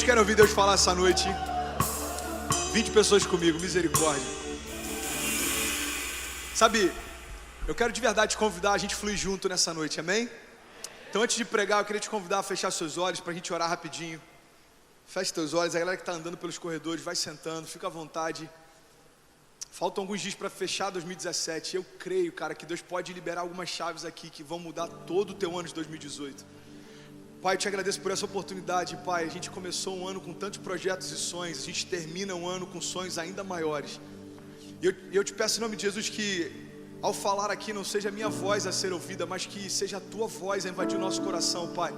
querem ouvir Deus falar essa noite? 20 pessoas comigo, misericórdia. Sabe, eu quero de verdade te convidar a gente fluir junto nessa noite, amém? Então antes de pregar, eu queria te convidar a fechar seus olhos para a gente orar rapidinho. Feche teus olhos, a galera que está andando pelos corredores, vai sentando, fica à vontade. Faltam alguns dias para fechar 2017. Eu creio, cara, que Deus pode liberar algumas chaves aqui que vão mudar todo o teu ano de 2018. Pai, eu te agradeço por essa oportunidade, Pai. A gente começou um ano com tantos projetos e sonhos, a gente termina um ano com sonhos ainda maiores. E eu te peço em nome de Jesus que, ao falar aqui, não seja a minha voz a ser ouvida, mas que seja a tua voz a invadir o nosso coração, Pai.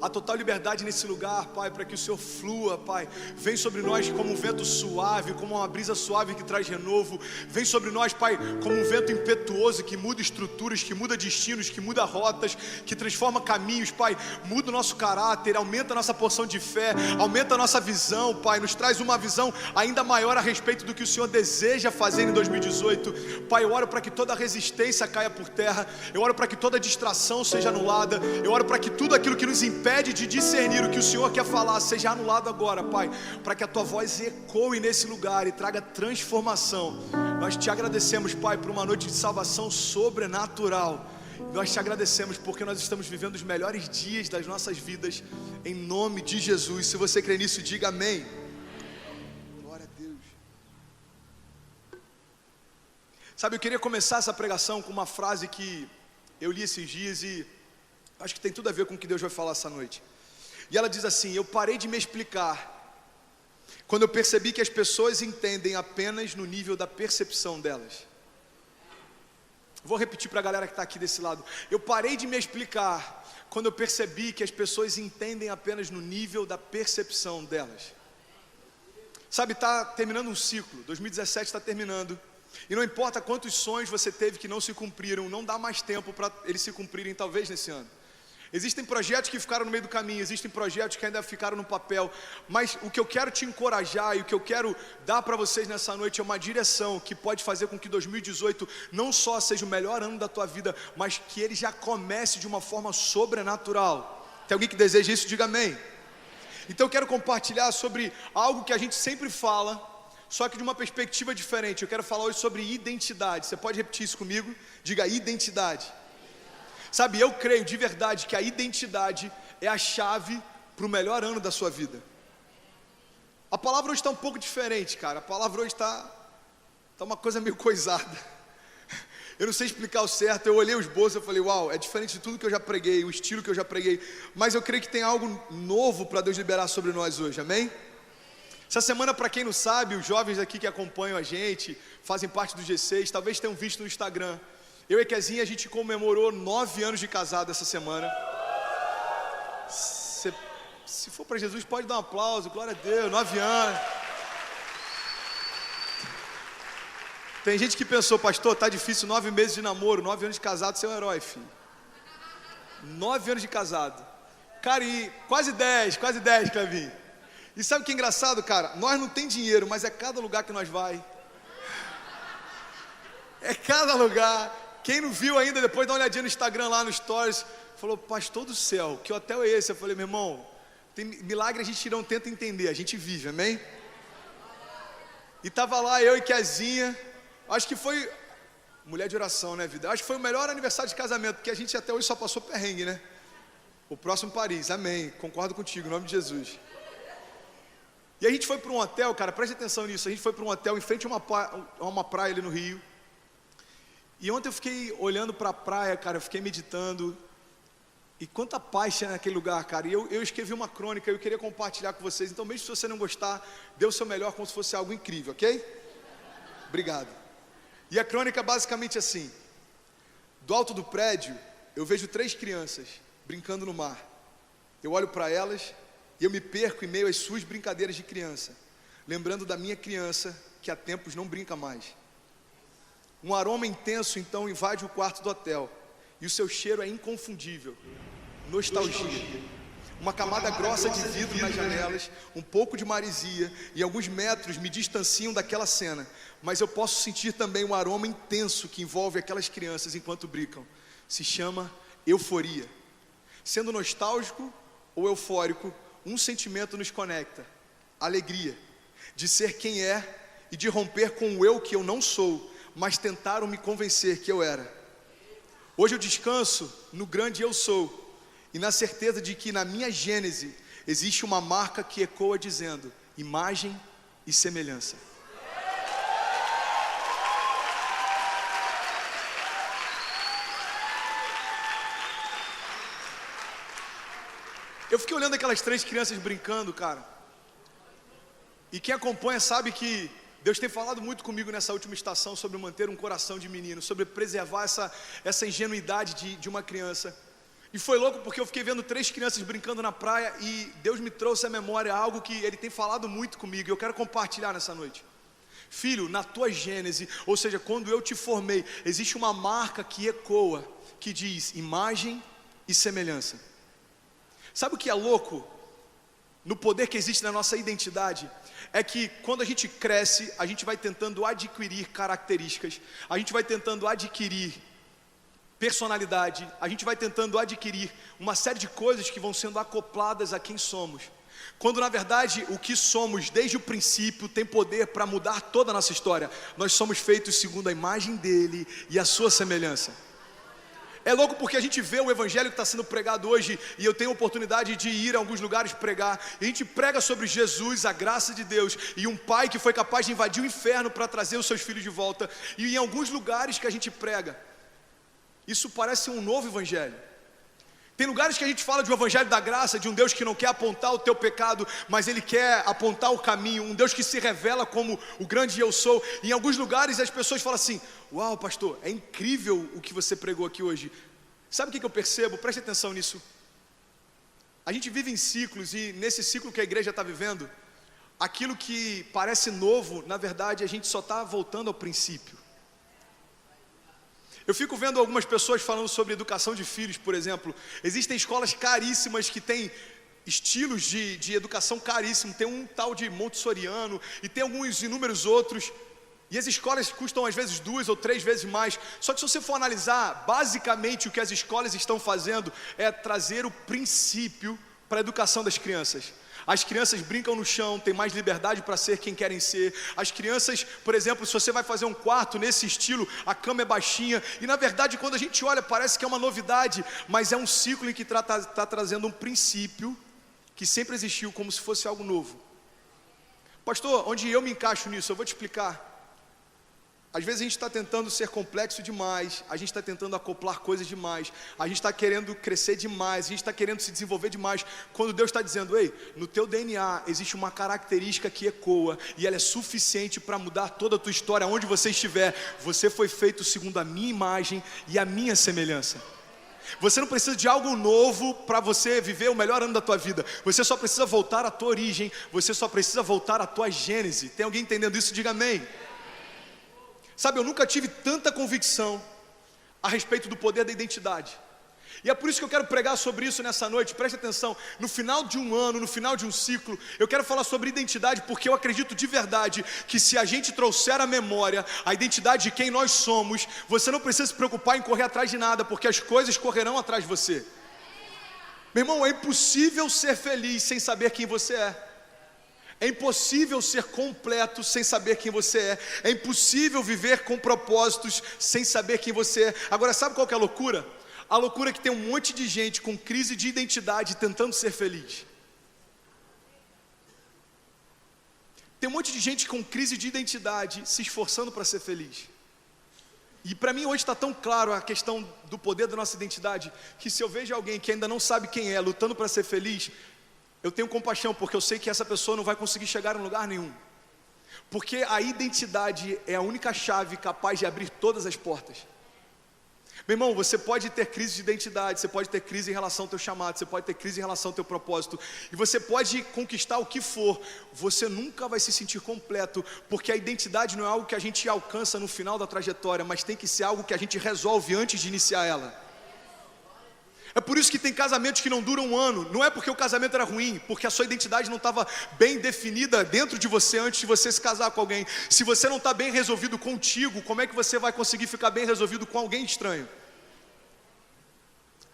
A total liberdade nesse lugar, Pai, para que o Senhor flua, Pai. Vem sobre nós como um vento suave, como uma brisa suave que traz renovo. Vem sobre nós, Pai, como um vento impetuoso que muda estruturas, que muda destinos, que muda rotas, que transforma caminhos, Pai. Muda o nosso caráter, aumenta a nossa porção de fé, aumenta a nossa visão, Pai. Nos traz uma visão ainda maior a respeito do que o Senhor deseja fazer em 2018. Pai, eu oro para que toda resistência caia por terra. Eu oro para que toda distração seja anulada. Eu oro para que tudo aquilo que nos impede de discernir o que o Senhor quer falar seja anulado agora, Pai, para que a tua voz ecoe nesse lugar e traga transformação. Nós te agradecemos, Pai, por uma noite de salvação sobrenatural. Nós te agradecemos porque nós estamos vivendo os melhores dias das nossas vidas, em nome de Jesus. Se você crê nisso, diga amém. Glória a Deus. Sabe, eu queria começar essa pregação com uma frase que eu li esses dias e acho que tem tudo a ver com o que Deus vai falar essa noite. E ela diz assim: eu parei de me explicar quando eu percebi que as pessoas entendem apenas no nível da percepção delas. Vou repetir para a galera que está aqui desse lado. Eu parei de me explicar quando eu percebi que as pessoas entendem apenas no nível da percepção delas. Sabe, está terminando um ciclo, 2017 está terminando. E não importa quantos sonhos você teve que não se cumpriram, não dá mais tempo para eles se cumprirem talvez nesse ano. Existem projetos que ficaram no meio do caminho, existem projetos que ainda ficaram no papel, mas o que eu quero te encorajar e o que eu quero dar para vocês nessa noite é uma direção que pode fazer com que 2018 não só seja o melhor ano da tua vida, mas que ele já comece de uma forma sobrenatural. Tem alguém que deseja isso? Diga amém. Então eu quero compartilhar sobre algo que a gente sempre fala, só que de uma perspectiva diferente. Eu quero falar hoje sobre identidade. Você pode repetir isso comigo? Diga identidade. Sabe, eu creio de verdade que a identidade é a chave para o melhor ano da sua vida. A palavra hoje está um pouco diferente, cara. A palavra hoje está uma coisa meio coisada. Eu não sei explicar o certo. Eu olhei os bolsos e falei, uau, é diferente de tudo que eu já preguei, o estilo que eu já preguei. Mas eu creio que tem algo novo para Deus liberar sobre nós hoje, amém? Essa semana, para quem não sabe, os jovens aqui que acompanham a gente, fazem parte do G6, talvez tenham visto no Instagram. Eu e Kezinha, a gente comemorou 9 anos de casado essa semana. Se for para Jesus, pode dar um aplauso, glória a Deus, 9 anos. Tem gente que pensou, pastor, tá difícil, 9 meses de namoro, 9 anos de casado, você é um herói, filho. 9 anos de casado. Cara, e quase 10, Clevinho. E sabe o que é engraçado, cara? Nós não tem dinheiro, mas é cada lugar que nós vai. É cada lugar. Quem não viu ainda, depois dá uma olhadinha no Instagram, lá no Stories, falou, pastor do céu, que hotel é esse? Eu falei, meu irmão, tem milagre a gente não tenta entender, a gente vive, amém? E tava lá eu e Kezinha, acho que foi, mulher de oração, né, vida? Acho que foi o melhor aniversário de casamento, porque a gente até hoje só passou perrengue, né? O próximo Paris, amém, concordo contigo, em nome de Jesus. E a gente foi para um hotel, cara, preste atenção nisso, a gente foi para um hotel em frente a uma praia ali no Rio. E ontem eu fiquei olhando para a praia, cara, eu fiquei meditando. E quanta paz tinha naquele lugar, cara. E eu escrevi uma crônica, eu queria compartilhar com vocês. Então, mesmo se você não gostar, dê o seu melhor como se fosse algo incrível, ok? Obrigado. E a crônica é basicamente assim. Do alto do prédio, eu vejo 3 crianças brincando no mar. Eu olho para elas e eu me perco em meio às suas brincadeiras de criança, lembrando da minha criança que há tempos não brinca mais. Um aroma intenso então invade o quarto do hotel, e o seu cheiro é inconfundível, nostalgia. Uma camada grossa de vidro nas janelas, um pouco de maresia, e alguns metros me distanciam daquela cena, mas eu posso sentir também um aroma intenso que envolve aquelas crianças enquanto brincam. Se chama euforia. Sendo nostálgico ou eufórico, um sentimento nos conecta: alegria de ser quem é e de romper com o eu que eu não sou, mas tentaram me convencer que eu era. Hoje eu descanso no grande eu sou e na certeza de que na minha gênese existe uma marca que ecoa dizendo: imagem e semelhança. Eu fiquei olhando aquelas 3 crianças brincando, cara. E quem acompanha sabe que Deus tem falado muito comigo nessa última estação sobre manter um coração de menino, sobre preservar essa ingenuidade de uma criança. E foi louco porque eu fiquei vendo 3 crianças brincando na praia e Deus me trouxe à memória algo que Ele tem falado muito comigo e eu quero compartilhar nessa noite. Filho, na tua gênese, ou seja, quando eu te formei, existe uma marca que ecoa, que diz imagem e semelhança. Sabe o que é louco no poder que existe na nossa identidade? É que quando a gente cresce, a gente vai tentando adquirir características, a gente vai tentando adquirir personalidade, a gente vai tentando adquirir uma série de coisas que vão sendo acopladas a quem somos. Quando na verdade o que somos desde o princípio tem poder para mudar toda a nossa história. Nós somos feitos segundo a imagem dele e a sua semelhança. É louco porque a gente vê o evangelho que está sendo pregado hoje, e eu tenho a oportunidade de ir a alguns lugares pregar, e a gente prega sobre Jesus, a graça de Deus, e um pai que foi capaz de invadir o inferno para trazer os seus filhos de volta, e em alguns lugares que a gente prega, isso parece um novo evangelho. Tem lugares que a gente fala de um evangelho da graça, de um Deus que não quer apontar o teu pecado, mas Ele quer apontar o caminho, um Deus que se revela como o grande eu sou. Em alguns lugares as pessoas falam assim: uau, pastor, é incrível o que você pregou aqui hoje. Sabe o que eu percebo? Preste atenção nisso. A gente vive em ciclos, e nesse ciclo que a igreja está vivendo, aquilo que parece novo, na verdade a gente só está voltando ao princípio. Eu fico vendo algumas pessoas falando sobre educação de filhos, por exemplo. Existem escolas caríssimas que têm estilos de educação caríssimos. Tem um tal de montessoriano e tem alguns inúmeros outros. E as escolas custam às vezes 2 ou 3 vezes mais. Só que se você for analisar, basicamente o que as escolas estão fazendo é trazer o princípio para a educação das crianças. As crianças brincam no chão, têm mais liberdade para ser quem querem ser. As crianças, por exemplo, se você vai fazer um quarto nesse estilo, a cama é baixinha. E na verdade, quando a gente olha, parece que é uma novidade, mas é um ciclo em que está trazendo um princípio que sempre existiu, como se fosse algo novo. Pastor, onde eu me encaixo nisso? Eu vou te explicar. Às vezes a gente está tentando ser complexo demais, a gente está tentando acoplar coisas demais, a gente está querendo crescer demais, a gente está querendo se desenvolver demais, quando Deus está dizendo: ei, no teu DNA existe uma característica que ecoa, e ela é suficiente para mudar toda a tua história, onde você estiver. Você foi feito segundo a minha imagem e a minha semelhança. Você não precisa de algo novo para você viver o melhor ano da tua vida. Você só precisa voltar à tua origem, você só precisa voltar à tua gênese. Tem alguém entendendo isso? Diga amém. Sabe, eu nunca tive tanta convicção a respeito do poder da identidade. E é por isso que eu quero pregar sobre isso nessa noite. Preste atenção, no final de um ano, no final de um ciclo, eu quero falar sobre identidade, porque eu acredito de verdade que se a gente trouxer à memória a identidade de quem nós somos, você não precisa se preocupar em correr atrás de nada, porque as coisas correrão atrás de você. Meu irmão, é impossível ser feliz sem saber quem você é. É impossível ser completo sem saber quem você é. É impossível viver com propósitos sem saber quem você é. Agora, sabe qual que é a loucura? A loucura é que tem um monte de gente com crise de identidade tentando ser feliz. Tem um monte de gente com crise de identidade se esforçando para ser feliz. E para mim hoje está tão claro a questão do poder da nossa identidade, que se eu vejo alguém que ainda não sabe quem é, lutando para ser feliz, eu tenho compaixão, porque eu sei que essa pessoa não vai conseguir chegar em lugar nenhum. Porque a identidade é a única chave capaz de abrir todas as portas. Meu irmão, você pode ter crise de identidade, você pode ter crise em relação ao teu chamado, você pode ter crise em relação ao teu propósito, e você pode conquistar o que for, você nunca vai se sentir completo, porque a identidade não é algo que a gente alcança no final da trajetória, mas tem que ser algo que a gente resolve antes de iniciar ela. É por isso que tem casamentos que não duram um ano. Não é porque o casamento era ruim, porque a sua identidade não estava bem definida dentro de você antes de você se casar com alguém. Se você não está bem resolvido contigo, como é que você vai conseguir ficar bem resolvido com alguém estranho?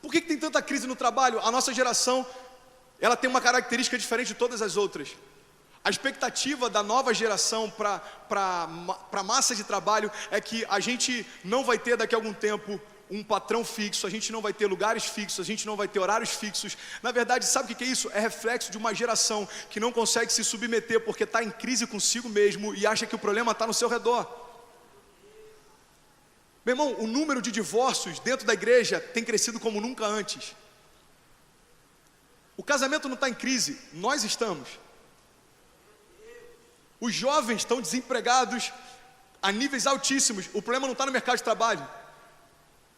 Por que tem tanta crise no trabalho? A nossa geração ela tem uma característica diferente de todas as outras. A expectativa da nova geração para a massa de trabalho é que a gente não vai ter daqui a algum tempo um patrão fixo, a gente não vai ter lugares fixos, a gente não vai ter horários fixos. Na verdade, sabe o que é isso? É reflexo de uma geração que não consegue se submeter porque está em crise consigo mesmo e acha que o problema está no seu redor. Meu irmão, o número de divórcios dentro da igreja tem crescido como nunca antes. O casamento não está em crise, nós estamos. Os jovens estão desempregados a níveis altíssimos. O problema não está no mercado de trabalho.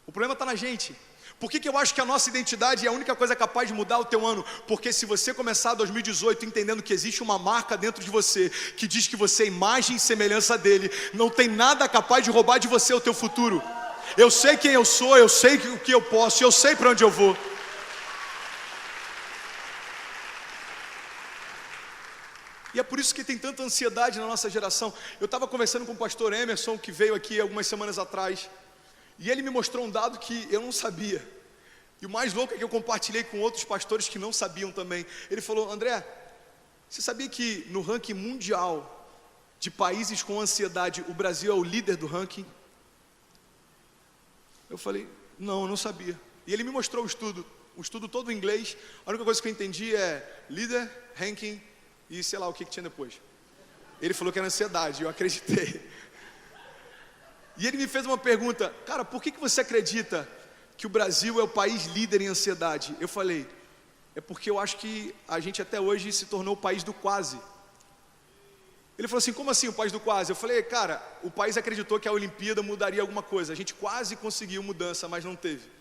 O problema está na gente. Por que eu acho que a nossa identidade é a única coisa capaz de mudar o teu ano? Porque se você começar 2018 entendendo que existe uma marca dentro de você que diz que você é imagem e semelhança dele, não tem nada capaz de roubar de você o teu futuro. Eu sei quem eu sou, eu sei o que eu posso, eu sei para onde eu vou. E é por isso que tem tanta ansiedade na nossa geração. Eu estava conversando com o pastor Emerson, que veio aqui algumas semanas atrás, e ele me mostrou um dado que eu não sabia. E o mais louco é que eu compartilhei com outros pastores que não sabiam também. Ele falou: André, você sabia que no ranking mundial de países com ansiedade, o Brasil é o líder do ranking? Eu falei: não, eu não sabia. E ele me mostrou o estudo todo em inglês. A única coisa que eu entendi é líder, ranking e sei lá o que tinha depois. Ele falou que era ansiedade, eu acreditei. E ele me fez uma pergunta: cara, por que você acredita que o Brasil é o país líder em ansiedade? Eu falei: é porque eu acho que a gente até hoje se tornou o país do quase. Ele falou assim: como assim o país do quase? Eu falei: cara, o país acreditou que a Olimpíada mudaria alguma coisa. A gente quase conseguiu mudança, mas não teve.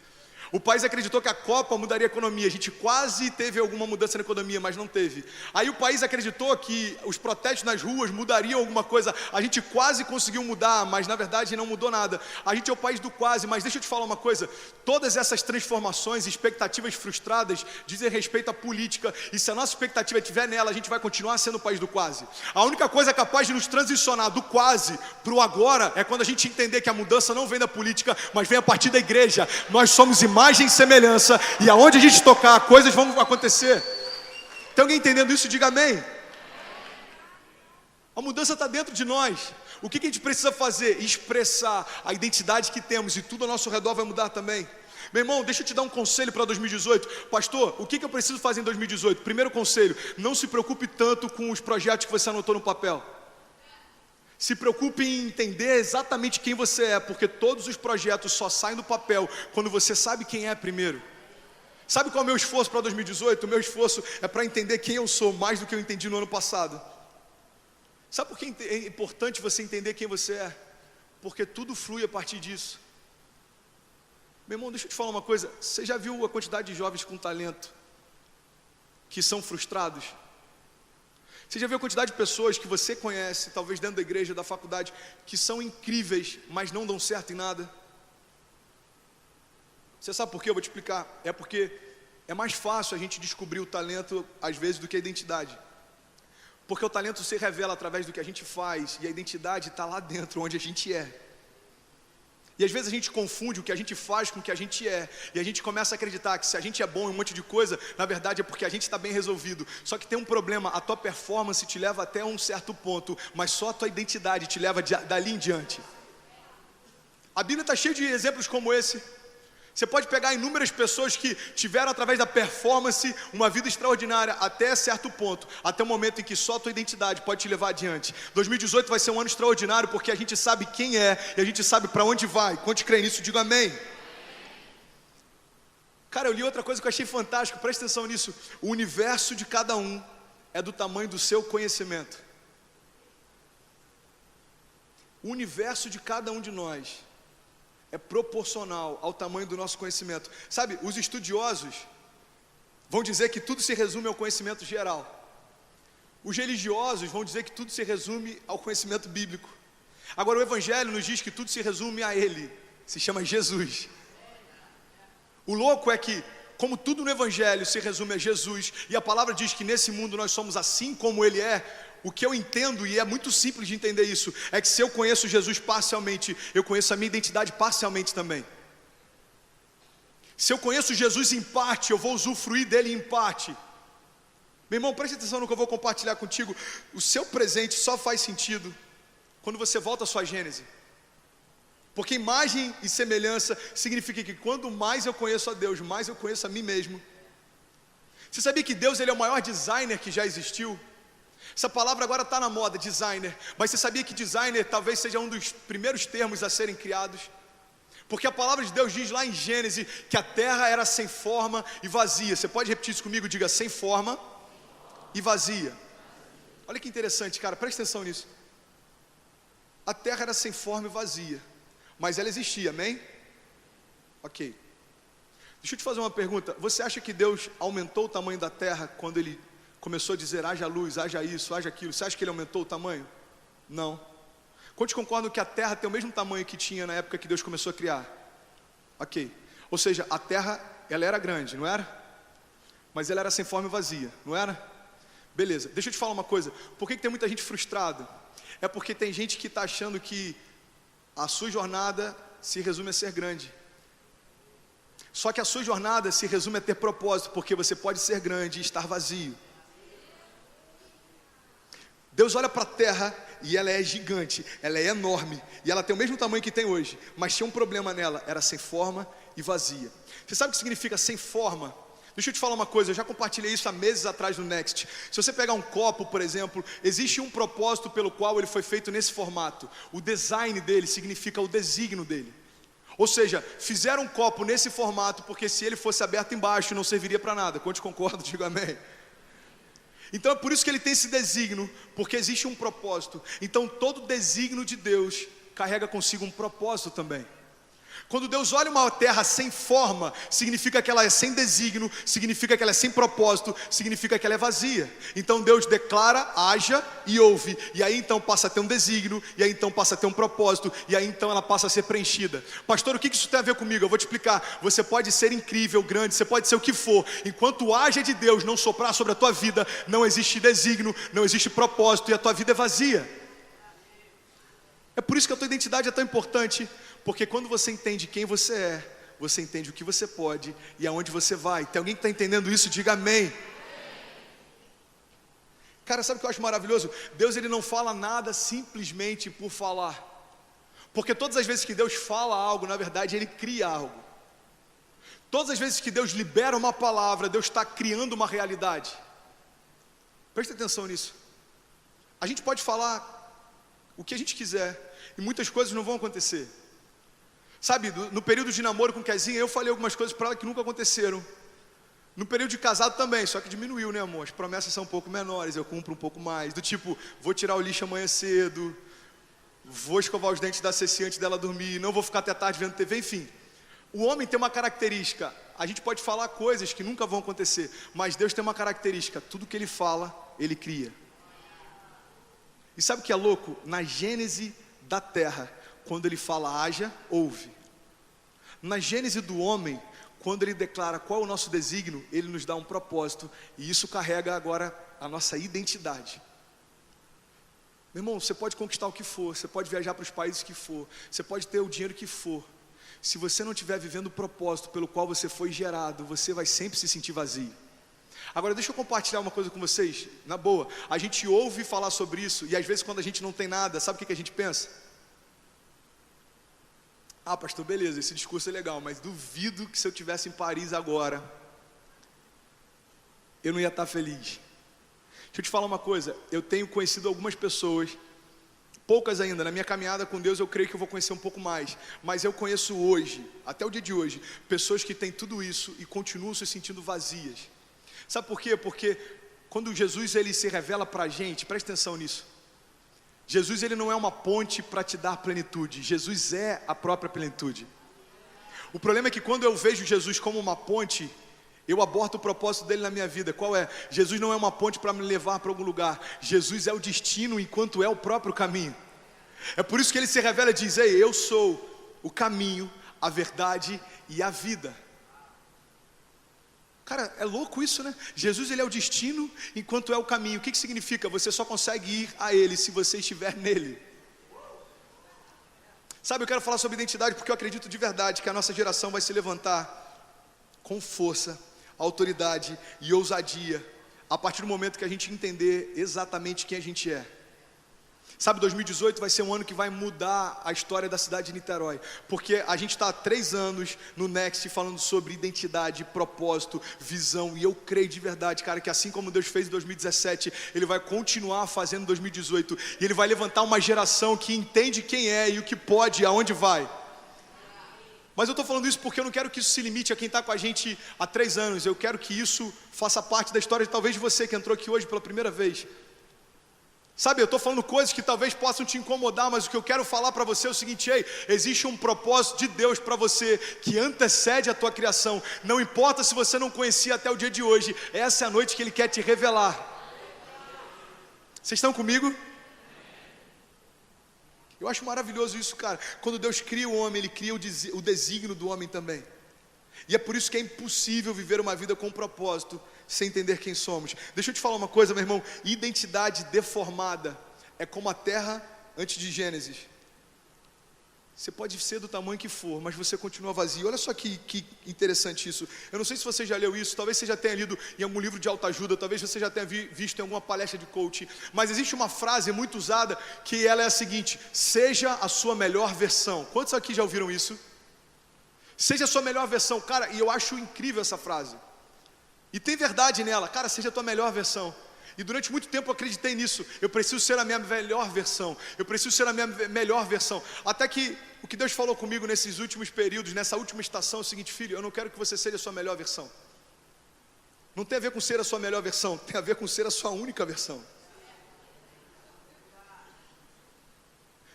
O país acreditou que a Copa mudaria a economia. A gente quase teve alguma mudança na economia, mas não teve. Aí o país acreditou que os protestos nas ruas mudariam alguma coisa. A gente quase conseguiu mudar, mas na verdade não mudou nada. A gente é o país do quase, mas deixa eu te falar uma coisa. Todas essas transformações e expectativas frustradas dizem respeito à política. E se a nossa expectativa estiver nela, a gente vai continuar sendo o país do quase. A única coisa capaz de nos transicionar do quase para o agora é quando a gente entender que a mudança não vem da política, mas vem a partir da igreja. Nós somos imagem e semelhança, e aonde a gente tocar, coisas vão acontecer. Tem alguém entendendo isso? Diga amém. A mudança está dentro de nós. O que a gente precisa fazer? Expressar a identidade que temos, e tudo ao nosso redor vai mudar também. Meu irmão, deixa eu te dar um conselho para 2018. Pastor, o que eu preciso fazer em 2018? Primeiro conselho: não se preocupe tanto com os projetos que você anotou no papel. Se preocupe em entender exatamente quem você é, porque todos os projetos só saem do papel quando você sabe quem é primeiro. Sabe qual é o meu esforço para 2018? O meu esforço é para entender quem eu sou, mais do que eu entendi no ano passado. Sabe por que é importante você entender quem você é? Porque tudo flui a partir disso. Meu irmão, deixa eu te falar uma coisa. Você já viu a quantidade de jovens com talento que são frustrados? Você já viu a quantidade de pessoas que você conhece, talvez dentro da igreja, da faculdade, que são incríveis, mas não dão certo em nada? Você sabe por quê? Eu vou te explicar. É porque é mais fácil a gente descobrir o talento, às vezes, do que a identidade. Porque o talento se revela através do que a gente faz, e a identidade está lá dentro, onde a gente é. E às vezes a gente confunde o que a gente faz com o que a gente é. E a gente começa a acreditar que se a gente é bom em um monte de coisa, na verdade é porque a gente está bem resolvido. Só que tem um problema: a tua performance te leva até um certo ponto, mas só a tua identidade te leva dali em diante. A Bíblia está cheia de exemplos como esse. Você pode pegar inúmeras pessoas que tiveram, através da performance, uma vida extraordinária até certo ponto, até o momento em que só a tua identidade pode te levar adiante. 2018 vai ser um ano extraordinário porque a gente sabe quem é e a gente sabe para onde vai. Quantos creem nisso? Diga amém. Cara, eu li outra coisa que eu achei fantástico, presta atenção nisso. O universo de cada um é do tamanho do seu conhecimento. O universo de cada um de nós é proporcional ao tamanho do nosso conhecimento. Sabe, os estudiosos vão dizer que tudo se resume ao conhecimento geral. Os religiosos vão dizer que tudo se resume ao conhecimento bíblico. Agora o Evangelho nos diz que tudo se resume a Ele, se chama Jesus. O louco é que, como tudo no Evangelho se resume a Jesus, e a palavra diz que nesse mundo nós somos assim como Ele é, o que eu entendo, e é muito simples de entender isso, é que se eu conheço Jesus parcialmente, eu conheço a minha identidade parcialmente também. Se eu conheço Jesus em parte, eu vou usufruir dele em parte. Meu irmão, preste atenção no que eu vou compartilhar contigo. O seu presente só faz sentido quando você volta à sua gênese. Porque imagem e semelhança significa que quando mais eu conheço a Deus, mais eu conheço a mim mesmo. Você sabia que Deus ele é o maior designer que já existiu? Essa palavra agora está na moda, designer. Mas você sabia que designer talvez seja um dos primeiros termos a serem criados? Porque a palavra de Deus diz lá em Gênesis que a terra era sem forma e vazia. Você pode repetir isso comigo? Diga sem forma e vazia. Olha que interessante, cara, presta atenção nisso. A terra era sem forma e vazia, mas ela existia, amém? Ok. Deixa eu te fazer uma pergunta. Você acha que Deus aumentou o tamanho da terra quando Ele começou a dizer haja luz, haja isso, haja aquilo? Você acha que Ele aumentou o tamanho? Não. Quantos concordam que a terra tem o mesmo tamanho que tinha na época que Deus começou a criar? Ok. Ou seja, a terra, ela era grande, não era? Mas ela era sem forma e vazia, não era? Beleza, deixa eu te falar uma coisa. Por que tem muita gente frustrada? É porque tem gente que está achando que a sua jornada se resume a ser grande. Só que a sua jornada se resume a ter propósito, porque você pode ser grande e estar vazio. Deus olha para a terra e ela é gigante, ela é enorme, e ela tem o mesmo tamanho que tem hoje, mas tinha um problema nela, era sem forma e vazia. Você sabe o que significa sem forma? Deixa eu te falar uma coisa, eu já compartilhei isso há meses atrás no Next. Se você pegar um copo, por exemplo, existe um propósito pelo qual ele foi feito nesse formato. O design dele significa o desígnio dele. Ou seja, fizeram um copo nesse formato porque se ele fosse aberto embaixo não serviria para nada. Quantos concordam? Diga amém. Então é por isso que ele tem esse desígnio, porque existe um propósito. Então todo desígnio de Deus carrega consigo um propósito também. Quando Deus olha uma terra sem forma, significa que ela é sem desígnio, significa que ela é sem propósito, significa que ela é vazia. Então Deus declara, haja e ouve, e aí então passa a ter um desígnio, e aí então passa a ter um propósito, e aí então ela passa a ser preenchida. Pastor, o que isso tem a ver comigo? Eu vou te explicar. Você pode ser incrível, grande, você pode ser o que for, enquanto o haja de Deus não soprar sobre a tua vida, não existe desígnio, não existe propósito, e a tua vida é vazia. É por isso que a tua identidade é tão importante, porque quando você entende quem você é, você entende o que você pode e aonde você vai. Tem alguém que está entendendo isso? Diga amém. Cara, sabe o que eu acho maravilhoso? Deus ele não fala nada simplesmente por falar, porque todas as vezes que Deus fala algo, na verdade Ele cria algo. Todas as vezes que Deus libera uma palavra, Deus está criando uma realidade. Preste atenção nisso. A gente pode falar o que a gente quiser e muitas coisas não vão acontecer. Sabe, no período de namoro com Kezinha, eu falei algumas coisas para ela que nunca aconteceram. No período de casado também, só que diminuiu, né, amor? As promessas são um pouco menores, eu cumpro um pouco mais. Do tipo, vou tirar o lixo amanhã cedo, vou escovar os dentes da Ceci antes dela dormir, não vou ficar até tarde vendo TV, enfim. O homem tem uma característica, a gente pode falar coisas que nunca vão acontecer, mas Deus tem uma característica, tudo que Ele fala, Ele cria. E sabe o que é louco? Na gênese da terra, quando Ele fala haja, ouve. Na gênese do homem, quando Ele declara qual é o nosso desígnio, Ele nos dá um propósito, e isso carrega agora a nossa identidade. Meu irmão, você pode conquistar o que for, você pode viajar para os países que for, você pode ter o dinheiro que for. Se você não estiver vivendo o propósito pelo qual você foi gerado, você vai sempre se sentir vazio. Agora deixa eu compartilhar uma coisa com vocês, na boa. A gente ouve falar sobre isso, e às vezes quando a gente não tem nada, sabe o que a gente pensa? Ah, pastor, beleza, esse discurso é legal, mas duvido que se eu estivesse em Paris agora, eu não ia estar feliz. Deixa eu te falar uma coisa, eu tenho conhecido algumas pessoas, poucas ainda, na minha caminhada com Deus eu creio que eu vou conhecer um pouco mais, mas eu conheço hoje, até o dia de hoje, pessoas que têm tudo isso e continuam se sentindo vazias. Sabe por quê? Porque quando Jesus ele se revela para a gente, presta atenção nisso. Jesus ele não é uma ponte para te dar plenitude, Jesus é a própria plenitude. O problema é que quando eu vejo Jesus como uma ponte, eu aborto o propósito dele na minha vida. Qual é? Jesus não é uma ponte para me levar para algum lugar, Jesus é o destino enquanto é o próprio caminho. É por isso que ele se revela e diz: ei, eu sou o caminho, a verdade e a vida. Cara, é louco isso, né? Jesus ele é o destino enquanto é o caminho. O que significa? Você só consegue ir a Ele se você estiver nele. Sabe, eu quero falar sobre identidade porque eu acredito de verdade que a nossa geração vai se levantar com força, autoridade e ousadia a partir do momento que a gente entender exatamente quem a gente é. Sabe, 2018 vai ser um ano que vai mudar a história da cidade de Niterói, porque a gente está há 3 anos no Next falando sobre identidade, propósito, visão, e eu creio de verdade, cara, que assim como Deus fez em 2017, Ele vai continuar fazendo em 2018, e Ele vai levantar uma geração que entende quem é e o que pode e aonde vai. Mas eu estou falando isso porque eu não quero que isso se limite a quem está com a gente há 3 anos, eu quero que isso faça parte da história de talvez de você que entrou aqui hoje pela primeira vez. Sabe, eu estou falando coisas que talvez possam te incomodar, mas o que eu quero falar para você é o seguinte: ei, existe um propósito de Deus para você que antecede a tua criação. Não importa se você não conhecia até o dia de hoje, essa é a noite que Ele quer te revelar. Vocês estão comigo? Eu acho maravilhoso isso, cara. Quando Deus cria o homem, Ele cria o desígnio do homem também. E é por isso que é impossível viver uma vida com propósito sem entender quem somos. Deixa eu te falar uma coisa, meu irmão. Identidade deformada é como a terra antes de Gênesis. Você pode ser do tamanho que for, mas você continua vazio. Olha só que interessante isso. Eu não sei se você já leu isso, talvez você já tenha lido em algum livro de autoajuda, talvez você já tenha visto em alguma palestra de coaching, mas existe uma frase muito usada que ela é a seguinte: seja a sua melhor versão. Quantos aqui já ouviram isso? Seja a sua melhor versão. Cara, e eu acho incrível essa frase. E tem verdade nela. Cara, seja a tua melhor versão. E durante muito tempo eu acreditei nisso. Eu preciso ser a minha melhor versão. Eu preciso ser a minha melhor versão. Até que o que Deus falou comigo nesses últimos períodos, nessa última estação, é o seguinte: filho, eu não quero que você seja a sua melhor versão. Não tem a ver com ser a sua melhor versão, tem a ver com ser a sua única versão.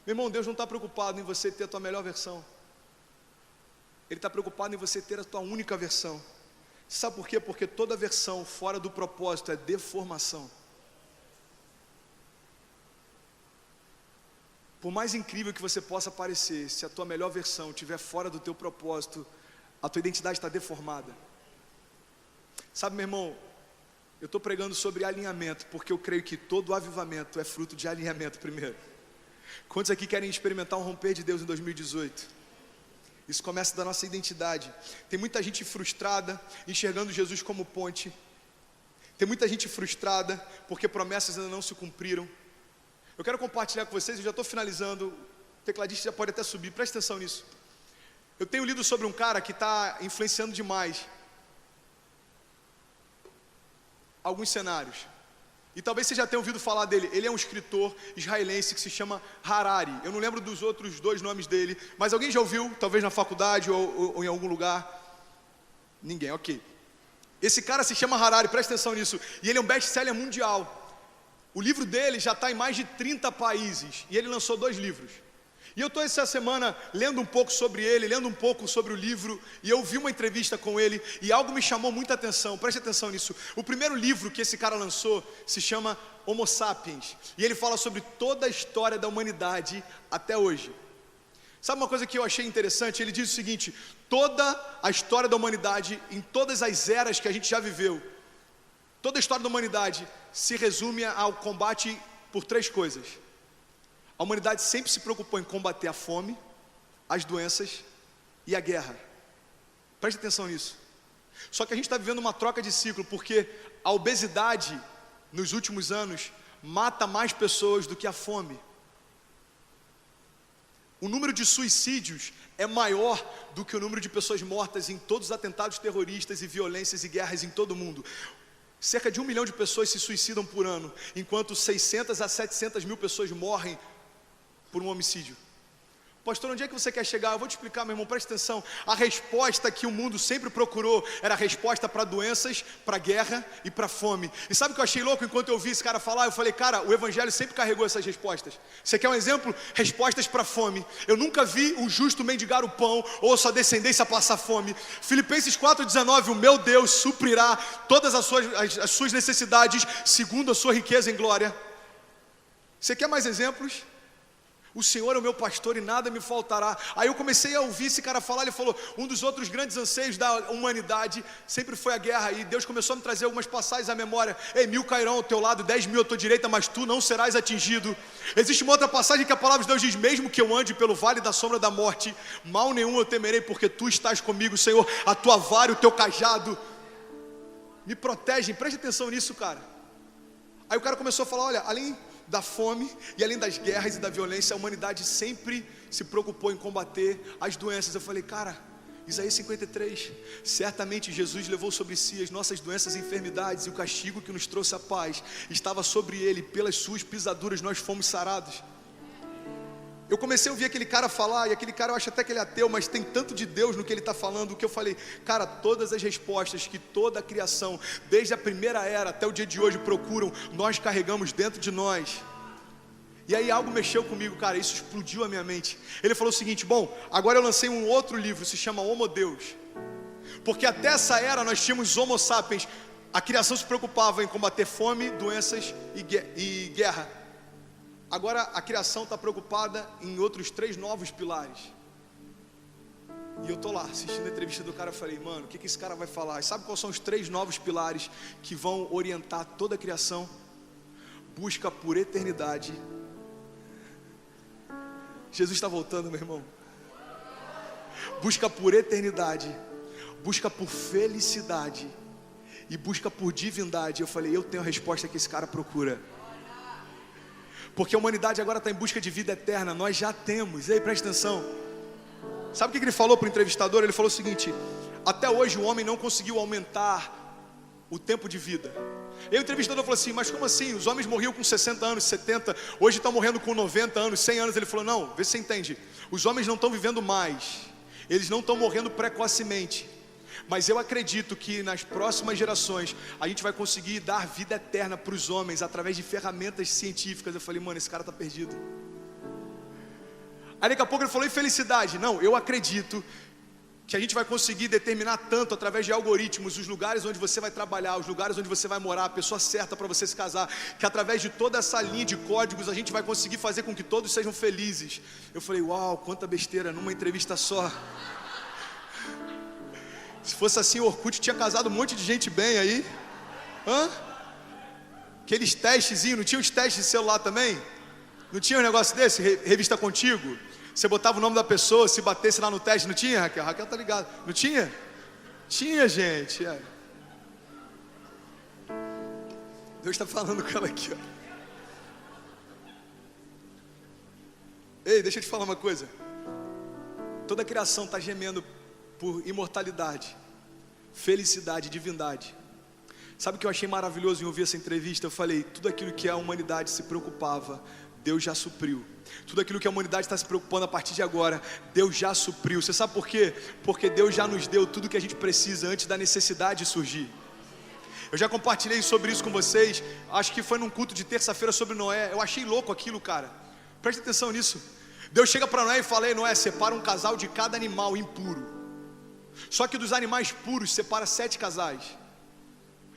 Meu irmão, Deus não está preocupado em você ter a tua melhor versão. Ele está preocupado em você ter a tua única versão. Sabe por quê? Porque toda versão fora do propósito é deformação. Por mais incrível que você possa parecer, se a tua melhor versão estiver fora do teu propósito, a tua identidade está deformada. Sabe, meu irmão, eu estou pregando sobre alinhamento, porque eu creio que todo avivamento é fruto de alinhamento primeiro. Quantos aqui querem experimentar um romper de Deus em 2018? Isso começa da nossa identidade. Tem muita gente frustrada, enxergando Jesus como ponte. Tem muita gente frustrada, porque promessas ainda não se cumpriram. Eu quero compartilhar com vocês, eu já estou finalizando. O tecladista já pode até subir, presta atenção nisso. Eu tenho lido sobre um cara que está influenciando demais alguns cenários. E talvez você já tenha ouvido falar dele. Ele é um escritor israelense que se chama Harari. Eu não lembro dos outros 2 nomes dele, mas alguém já ouviu, talvez na faculdade ou em algum lugar? Ninguém, ok. Esse cara se chama Harari, presta atenção nisso. E ele é um best-seller mundial. O livro dele já está em mais de 30 países. E ele lançou 2 livros. E eu estou essa semana lendo um pouco sobre ele, lendo um pouco sobre o livro, e eu vi uma entrevista com ele, e algo me chamou muita atenção, preste atenção nisso. O primeiro livro que esse cara lançou se chama Homo Sapiens, e ele fala sobre toda a história da humanidade até hoje. Sabe uma coisa que eu achei interessante? Ele diz o seguinte: toda a história da humanidade, em todas as eras que a gente já viveu, toda a história da humanidade se resume ao combate por 3 coisas. A humanidade sempre se preocupou em combater a fome, as doenças e a guerra. Preste atenção nisso. Só que a gente está vivendo uma troca de ciclo, porque a obesidade, nos últimos anos, mata mais pessoas do que a fome. O número de suicídios é maior do que o número de pessoas mortas em todos os atentados terroristas e violências e guerras em todo o mundo. Cerca de 1 milhão de pessoas se suicidam por ano, enquanto 600 a 700 mil pessoas morrem por um homicídio. Pastor, onde é que você quer chegar? Eu vou te explicar, meu irmão, presta atenção. A resposta que o mundo sempre procurou era a resposta para doenças, para guerra e para fome. E sabe o que eu achei louco? Enquanto eu ouvi esse cara falar, eu falei: cara, o evangelho sempre carregou essas respostas. Você quer um exemplo? Respostas para fome. Eu nunca vi o justo mendigar o pão, ou a sua descendência passar fome. Filipenses 4,19, o meu Deus suprirá todas as suas necessidades, segundo a sua riqueza em glória. Você quer mais exemplos? O Senhor é o meu pastor e nada me faltará. Aí eu comecei a ouvir esse cara falar. Ele falou: um dos outros grandes anseios da humanidade sempre foi a guerra. E Deus começou a me trazer algumas passagens à memória. 1000 cairão ao teu lado, 10.000 à tua direita, mas tu não serás atingido. Existe uma outra passagem que a palavra de Deus diz: mesmo que eu ande pelo vale da sombra da morte, mal nenhum eu temerei, porque tu estás comigo, Senhor. A tua vara e o teu cajado. me protegem, preste atenção nisso, cara. Aí o cara começou a falar, olha, além da fome e além das guerras e da violência, a humanidade sempre se preocupou em combater as doenças. Eu falei, cara, Isaías 53, certamente Jesus levou sobre si as nossas doenças e enfermidades, e o castigo que nos trouxe a paz estava sobre ele, pelas suas pisaduras nós fomos sarados. Eu comecei a ouvir aquele cara falar, e aquele cara, eu acho até que ele é ateu, mas tem tanto de Deus no que ele está falando, que eu falei, cara, todas as respostas que toda a criação, desde a primeira era até o dia de hoje procuram, nós carregamos dentro de nós. E aí algo mexeu comigo, cara, isso explodiu a minha mente. Ele falou o seguinte, bom, agora eu lancei um outro livro, se chama Homo Deus. Porque até essa era nós tínhamos Homo Sapiens, a criação se preocupava em combater fome, doenças e guerra. Agora a criação está preocupada em outros 3 novos pilares. E eu estou lá, assistindo a entrevista do cara, eu falei, mano, o que esse cara vai falar? E sabe quais são os 3 novos pilares que vão orientar toda a criação? Busca por eternidade. Jesus está voltando, meu irmão. Busca por eternidade, busca por felicidade e busca por divindade. Eu falei, eu tenho a resposta que esse cara procura. Porque a humanidade agora está em busca de vida eterna, nós já temos. E aí, presta atenção. Sabe o que ele falou para o entrevistador? Ele falou o seguinte, até hoje o homem não conseguiu aumentar o tempo de vida. E aí o entrevistador falou assim, mas como assim? Os homens morriam com 60 anos, 70, hoje estão morrendo com 90 anos, 100 anos. Ele falou, não, vê se você entende. Os homens não estão vivendo mais, eles não estão morrendo precocemente. Mas eu acredito que nas próximas gerações a gente vai conseguir dar vida eterna para os homens através de ferramentas científicas. Eu falei, mano, esse cara está perdido. Aí daqui a pouco ele falou, e felicidade? Não, eu acredito que a gente vai conseguir determinar tanto através de algoritmos os lugares onde você vai trabalhar, os lugares onde você vai morar, a pessoa certa para você se casar, que através de toda essa linha de códigos a gente vai conseguir fazer com que todos sejam felizes. Eu falei, uau, quanta besteira numa entrevista só. Se fosse assim, o Orkut tinha casado um monte de gente bem aí. Hã? Aqueles testezinhos, não tinha os testes de celular também? Não tinha um negócio desse, revista Contigo? Você botava o nome da pessoa, se batesse lá no teste, não tinha, Raquel? Raquel tá ligado. Não tinha? Tinha, gente. É. Deus está falando com ela aqui, ó. Ei, deixa eu te falar uma coisa. Toda a criação está gemendo por imortalidade, felicidade, divindade. Sabe o que eu achei maravilhoso em ouvir essa entrevista? Eu falei, tudo aquilo que a humanidade se preocupava, Deus já supriu. Tudo aquilo que a humanidade está se preocupando a partir de agora, Deus já supriu. Você sabe por quê? Porque Deus já nos deu tudo que a gente precisa antes da necessidade surgir. Eu já compartilhei sobre isso com vocês, acho que foi num culto de terça-feira sobre Noé. Eu achei louco aquilo, cara. Presta atenção nisso. Deus chega para Noé e fala, ei, Noé, separa um casal de cada animal impuro. Só que dos animais puros separa 7 casais.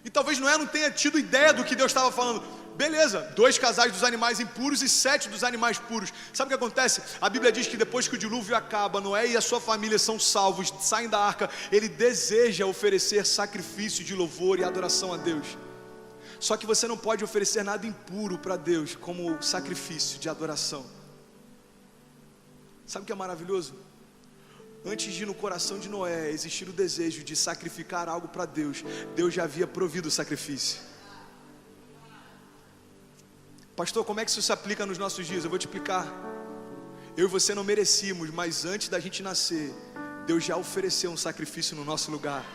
E talvez Noé não tenha tido ideia do que Deus estava falando. Beleza, 2 casais dos animais impuros e 7 dos animais puros. Sabe o que acontece? A Bíblia diz que depois que o dilúvio acaba, Noé e a sua família são salvos, saem da arca. Ele deseja oferecer sacrifício de louvor e adoração a Deus. Só que você não pode oferecer nada impuro para Deus como sacrifício de adoração. Sabe o que é maravilhoso? Antes de no coração de Noé existir o desejo de sacrificar algo para Deus, Deus já havia provido o sacrifício. Pastor, como é que isso se aplica nos nossos dias? Eu vou te explicar. Eu e você não merecíamos, mas antes da gente nascer, Deus já ofereceu um sacrifício no nosso lugar.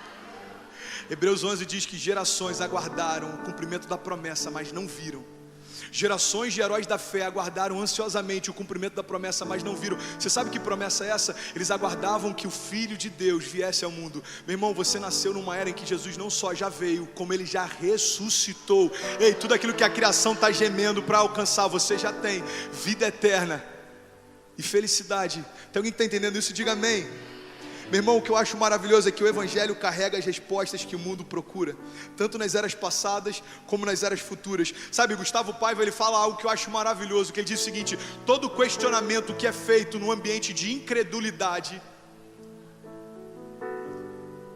Hebreus 11 diz que gerações aguardaram o cumprimento da promessa, mas não viram. Gerações de heróis da fé aguardaram ansiosamente o cumprimento da promessa, mas não viram. Você sabe que promessa é essa? Eles aguardavam que o Filho de Deus viesse ao mundo. Meu irmão, você nasceu numa era em que Jesus não só já veio, como Ele já ressuscitou. Ei, tudo aquilo que a criação está gemendo para alcançar, você já tem. Vida eterna e felicidade. Tem alguém que está entendendo isso? Diga amém. Meu irmão, o que eu acho maravilhoso é que o Evangelho carrega as respostas que o mundo procura, tanto nas eras passadas como nas eras futuras. Sabe, Gustavo Paiva, ele fala algo que eu acho maravilhoso, que ele diz o seguinte: todo questionamento que é feito no ambiente de incredulidade,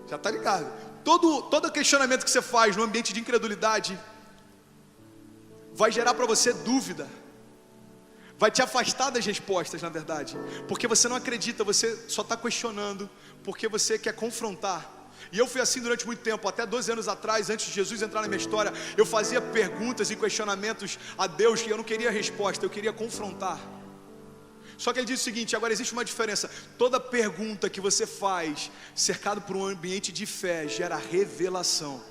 já está ligado? Todo questionamento que você faz no ambiente de incredulidade vai gerar para você dúvida, vai te afastar das respostas, na verdade, porque você não acredita, você só está questionando, porque você quer confrontar. E eu fui assim durante muito tempo, até 12 anos atrás, antes de Jesus entrar na minha história, eu fazia perguntas e questionamentos a Deus que eu não queria resposta, eu queria confrontar. Só que ele diz o seguinte: agora existe uma diferença. Toda pergunta que você faz, cercado por um ambiente de fé, gera revelação.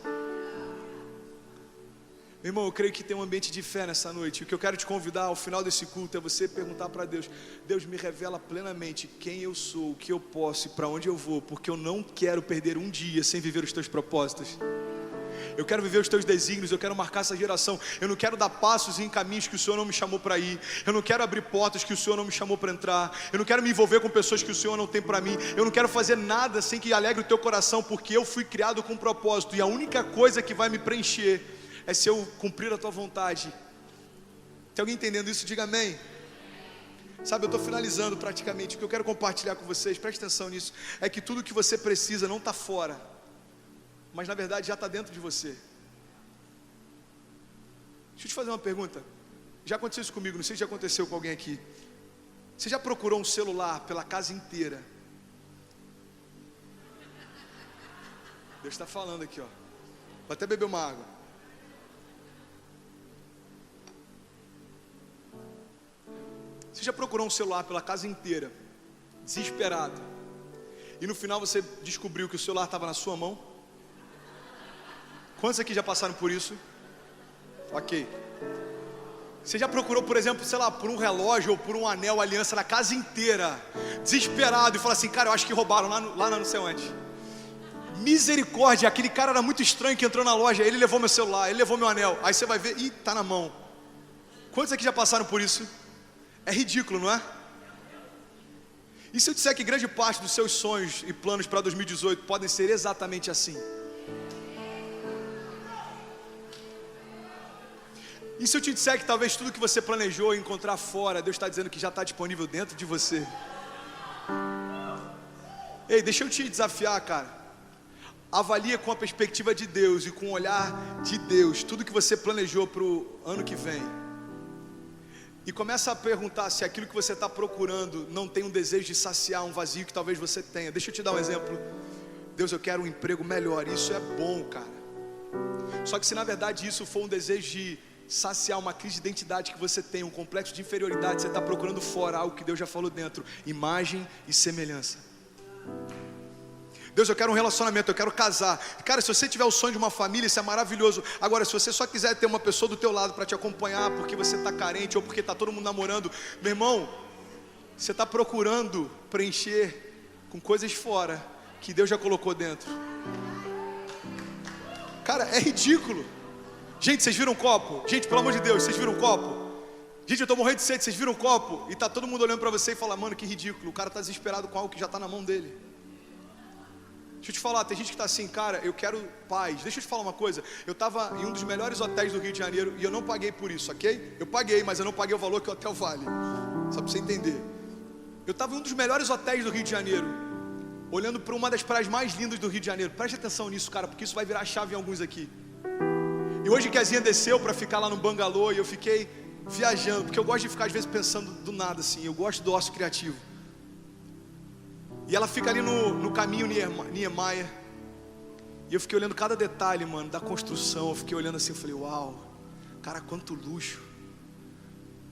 Meu irmão, eu creio que tem um ambiente de fé nessa noite. O que eu quero te convidar ao final desse culto é você perguntar para Deus: Deus, me revela plenamente quem eu sou, o que eu posso e para onde eu vou, porque eu não quero perder um dia sem viver os teus propósitos. Eu quero viver os teus desígnios, eu quero marcar essa geração. Eu não quero dar passos em caminhos que o Senhor não me chamou para ir. Eu não quero abrir portas que o Senhor não me chamou para entrar. Eu não quero me envolver com pessoas que o Senhor não tem para mim. Eu não quero fazer nada sem que alegre o teu coração, porque eu fui criado com um propósito. E a única coisa que vai me preencher é se eu cumprir a tua vontade. Tem alguém entendendo isso? Diga amém. Sabe, eu estou finalizando praticamente. O que eu quero compartilhar com vocês, preste atenção nisso, é que tudo que você precisa não está fora, mas na verdade já está dentro de você. Deixa eu te fazer uma pergunta. Já aconteceu isso comigo, não sei se já aconteceu com alguém aqui. Você já procurou um celular pela casa inteira? Deus está falando aqui, ó. Vou até beber uma água. Você já procurou um celular pela casa inteira, desesperado, e no final você descobriu que o celular estava na sua mão? Quantos aqui já passaram por isso? Ok. Você já procurou, por exemplo, sei lá, por um relógio ou por um anel, aliança na casa inteira, desesperado, e falou assim: cara, eu acho que roubaram lá não sei onde. Misericórdia, aquele cara era muito estranho que entrou na loja, ele levou meu celular, ele levou meu anel. Aí você vai ver, ih, tá na mão. Quantos aqui já passaram por isso? É ridículo, não é? E se eu disser que grande parte dos seus sonhos e planos para 2018 podem ser exatamente assim? E se eu te disser que talvez tudo que você planejou encontrar fora, Deus está dizendo que já está disponível dentro de você? Ei, deixa eu te desafiar, cara. Avalia com a perspectiva de Deus e com o olhar de Deus tudo que você planejou para o ano que vem. E começa a perguntar se aquilo que você está procurando não tem um desejo de saciar um vazio que talvez você tenha. Deixa eu te dar um exemplo. Deus, eu quero um emprego melhor. Isso é bom, cara. Só que se na verdade isso for um desejo de saciar uma crise de identidade que você tem, um complexo de inferioridade, você está procurando fora algo que Deus já falou dentro: imagem e semelhança. Deus, eu quero um relacionamento, eu quero casar. Cara, se você tiver o sonho de uma família, isso é maravilhoso. Agora, se você só quiser ter uma pessoa do teu lado para te acompanhar porque você está carente ou porque está todo mundo namorando, meu irmão, você está procurando preencher com coisas fora que Deus já colocou dentro. Cara, é ridículo. Gente, vocês viram um copo? Gente, pelo amor de Deus, vocês viram um copo? Gente, eu estou morrendo de sede, vocês viram um copo? E está todo mundo olhando para você e fala: mano, que ridículo. O cara está desesperado com algo que já está na mão dele. Deixa eu te falar, tem gente que está assim: cara, eu quero paz. Deixa eu te falar uma coisa. Eu estava em um dos melhores hotéis do Rio de Janeiro e eu não paguei por isso, ok? Eu paguei, mas eu não paguei o valor que o hotel vale. Só para você entender. Eu estava em um dos melhores hotéis do Rio de Janeiro, olhando para uma das praias mais lindas do Rio de Janeiro. Preste atenção nisso, cara, porque isso vai virar chave em alguns aqui. E hoje que a Zinha desceu para ficar lá no bangalô, e eu fiquei viajando, porque eu gosto de ficar às vezes pensando do nada assim. Eu gosto do ócio criativo. E ela fica ali no caminho Niemeyer. E eu fiquei olhando cada detalhe, mano, da construção. Eu fiquei olhando assim, eu falei: uau, cara, quanto luxo.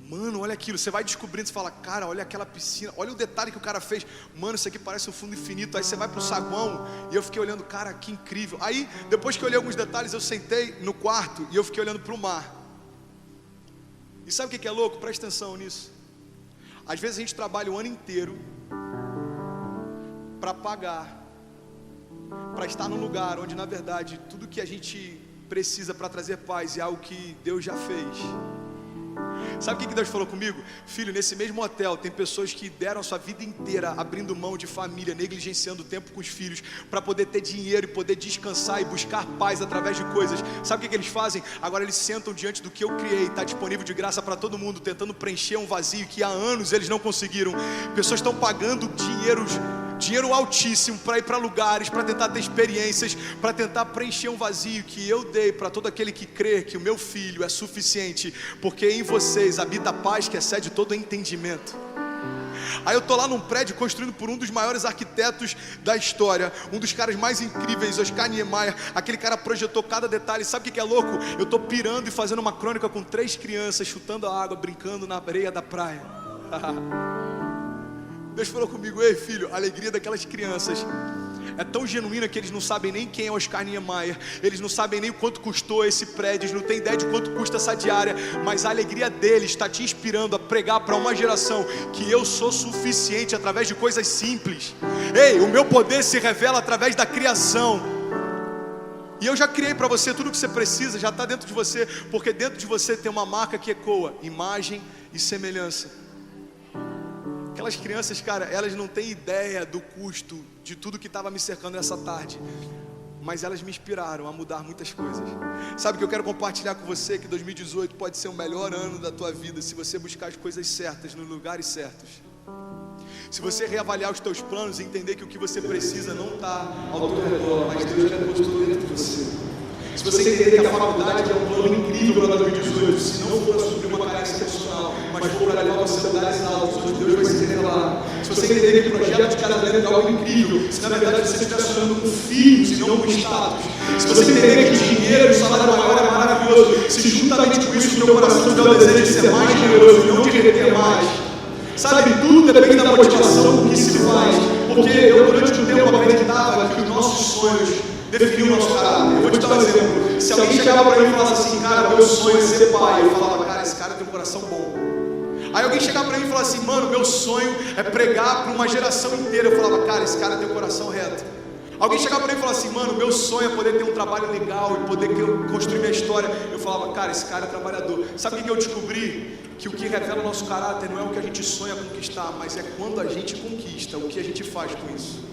Mano, olha aquilo. Você vai descobrindo, você fala: cara, olha aquela piscina, olha o detalhe que o cara fez. Mano, isso aqui parece um fundo infinito. Aí você vai pro saguão e eu fiquei olhando: cara, que incrível. Aí, depois que eu olhei alguns detalhes, eu sentei no quarto e eu fiquei olhando pro mar. E sabe o que é louco? Presta atenção nisso. Às vezes a gente trabalha o ano inteiro para pagar, para estar num lugar onde na verdade tudo que a gente precisa para trazer paz é algo que Deus já fez. Sabe o que Deus falou comigo? Filho, nesse mesmo hotel tem pessoas que deram a sua vida inteira abrindo mão de família, negligenciando o tempo com os filhos, para poder ter dinheiro e poder descansar e buscar paz através de coisas. Sabe o que eles fazem? Agora eles sentam diante do que eu criei, está disponível de graça para todo mundo, tentando preencher um vazio que há anos eles não conseguiram. Pessoas estão pagando dinheiro altíssimo para ir para lugares, para tentar ter experiências, para tentar preencher um vazio que eu dei para todo aquele que crê que o meu filho é suficiente, porque em vocês habita a paz que excede todo entendimento. Aí eu tô lá num prédio construído por um dos maiores arquitetos da história, um dos caras mais incríveis, Oscar Niemeyer. Aquele cara projetou cada detalhe. Sabe o que é louco? Eu tô pirando e fazendo uma crônica com 3 crianças, chutando a água, brincando na areia da praia. Deus falou comigo: ei filho, a alegria daquelas crianças é tão genuína que eles não sabem nem quem é Oscar Niemeyer, eles não sabem nem o quanto custou esse prédio, eles não têm ideia de quanto custa essa diária, mas a alegria deles está te inspirando a pregar para uma geração que eu sou suficiente através de coisas simples. Ei, o meu poder se revela através da criação. E eu já criei para você tudo o que você precisa, já está dentro de você, porque dentro de você tem uma marca que ecoa imagem e semelhança. Aquelas crianças, cara, elas não têm ideia do custo de tudo que estava me cercando nessa tarde, mas elas me inspiraram a mudar muitas coisas. Sabe o que eu quero compartilhar com você? Que 2018 pode ser o melhor ano da tua vida se você buscar as coisas certas nos lugares certos. Se você reavaliar os teus planos e entender que o que você precisa não está ao teu redor, mas Deus já depositou dentro de você. Se você entender que a faculdade é um plano incrível para 2018, se não for para suprir uma carência emocional, mas for para levar você a lugares altos, onde Deus vai se revelar. Se você entender que o projeto de casamento é algo incrível, se na verdade você estiver sonhando com filhos e não com status. Se você entender que dinheiro e salário maior é maravilhoso, se juntamente com isso o teu coração tiver o desejo de ser mais generoso e não de reter mais. Sabe, tudo depende da motivação com que se faz. Porque eu durante um tempo acreditava que os nossos sonhos definiam o nosso caráter. Eu vou te dar um exemplo. Se alguém chegava para mim e falasse assim: cara, meu sonho é ser pai, eu falava: cara, esse cara tem um coração bom. Aí alguém chegava para mim e falava assim: mano, meu sonho é pregar para uma geração inteira, eu falava: cara, esse cara tem um coração reto. Alguém chegava para mim e falava assim: mano, meu sonho é poder ter um trabalho legal e poder construir minha história, eu falava: cara, esse cara é trabalhador. Sabe o que eu descobri? Que o que revela o nosso caráter não é o que a gente sonha conquistar, mas é quando a gente conquista, o que a gente faz com isso.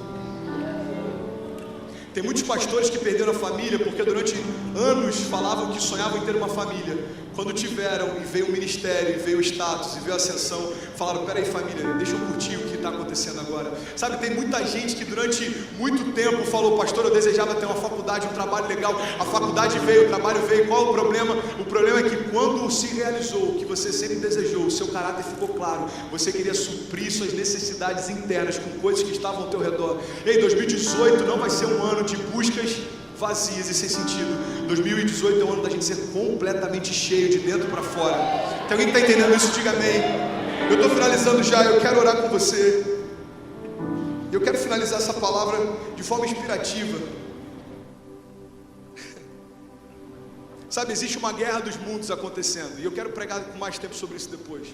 Tem muitos pastores que perderam a família porque durante anos falavam que sonhavam em ter uma família. Quando tiveram e veio o ministério, e veio o status, e veio a ascensão, falaram: peraí família, deixa eu curtir o que está acontecendo agora. Sabe, tem muita gente que durante muito tempo falou: pastor, eu desejava ter uma faculdade, um trabalho legal. A faculdade veio, o trabalho veio. Qual o problema? O problema é que quando se realizou o que você sempre desejou, o seu caráter ficou claro. Você queria suprir suas necessidades internas com coisas que estavam ao teu redor. Ei, 2018 não vai ser um ano de buscas vazias e sem sentido. 2018 é o ano da gente ser completamente cheio de dentro para fora. Tem alguém que está entendendo isso? Diga amém. Eu estou finalizando já, eu quero orar com você. Eu quero finalizar essa palavra de forma inspirativa. Sabe, existe uma guerra dos mundos acontecendo, e eu quero pregar com mais tempo sobre isso depois.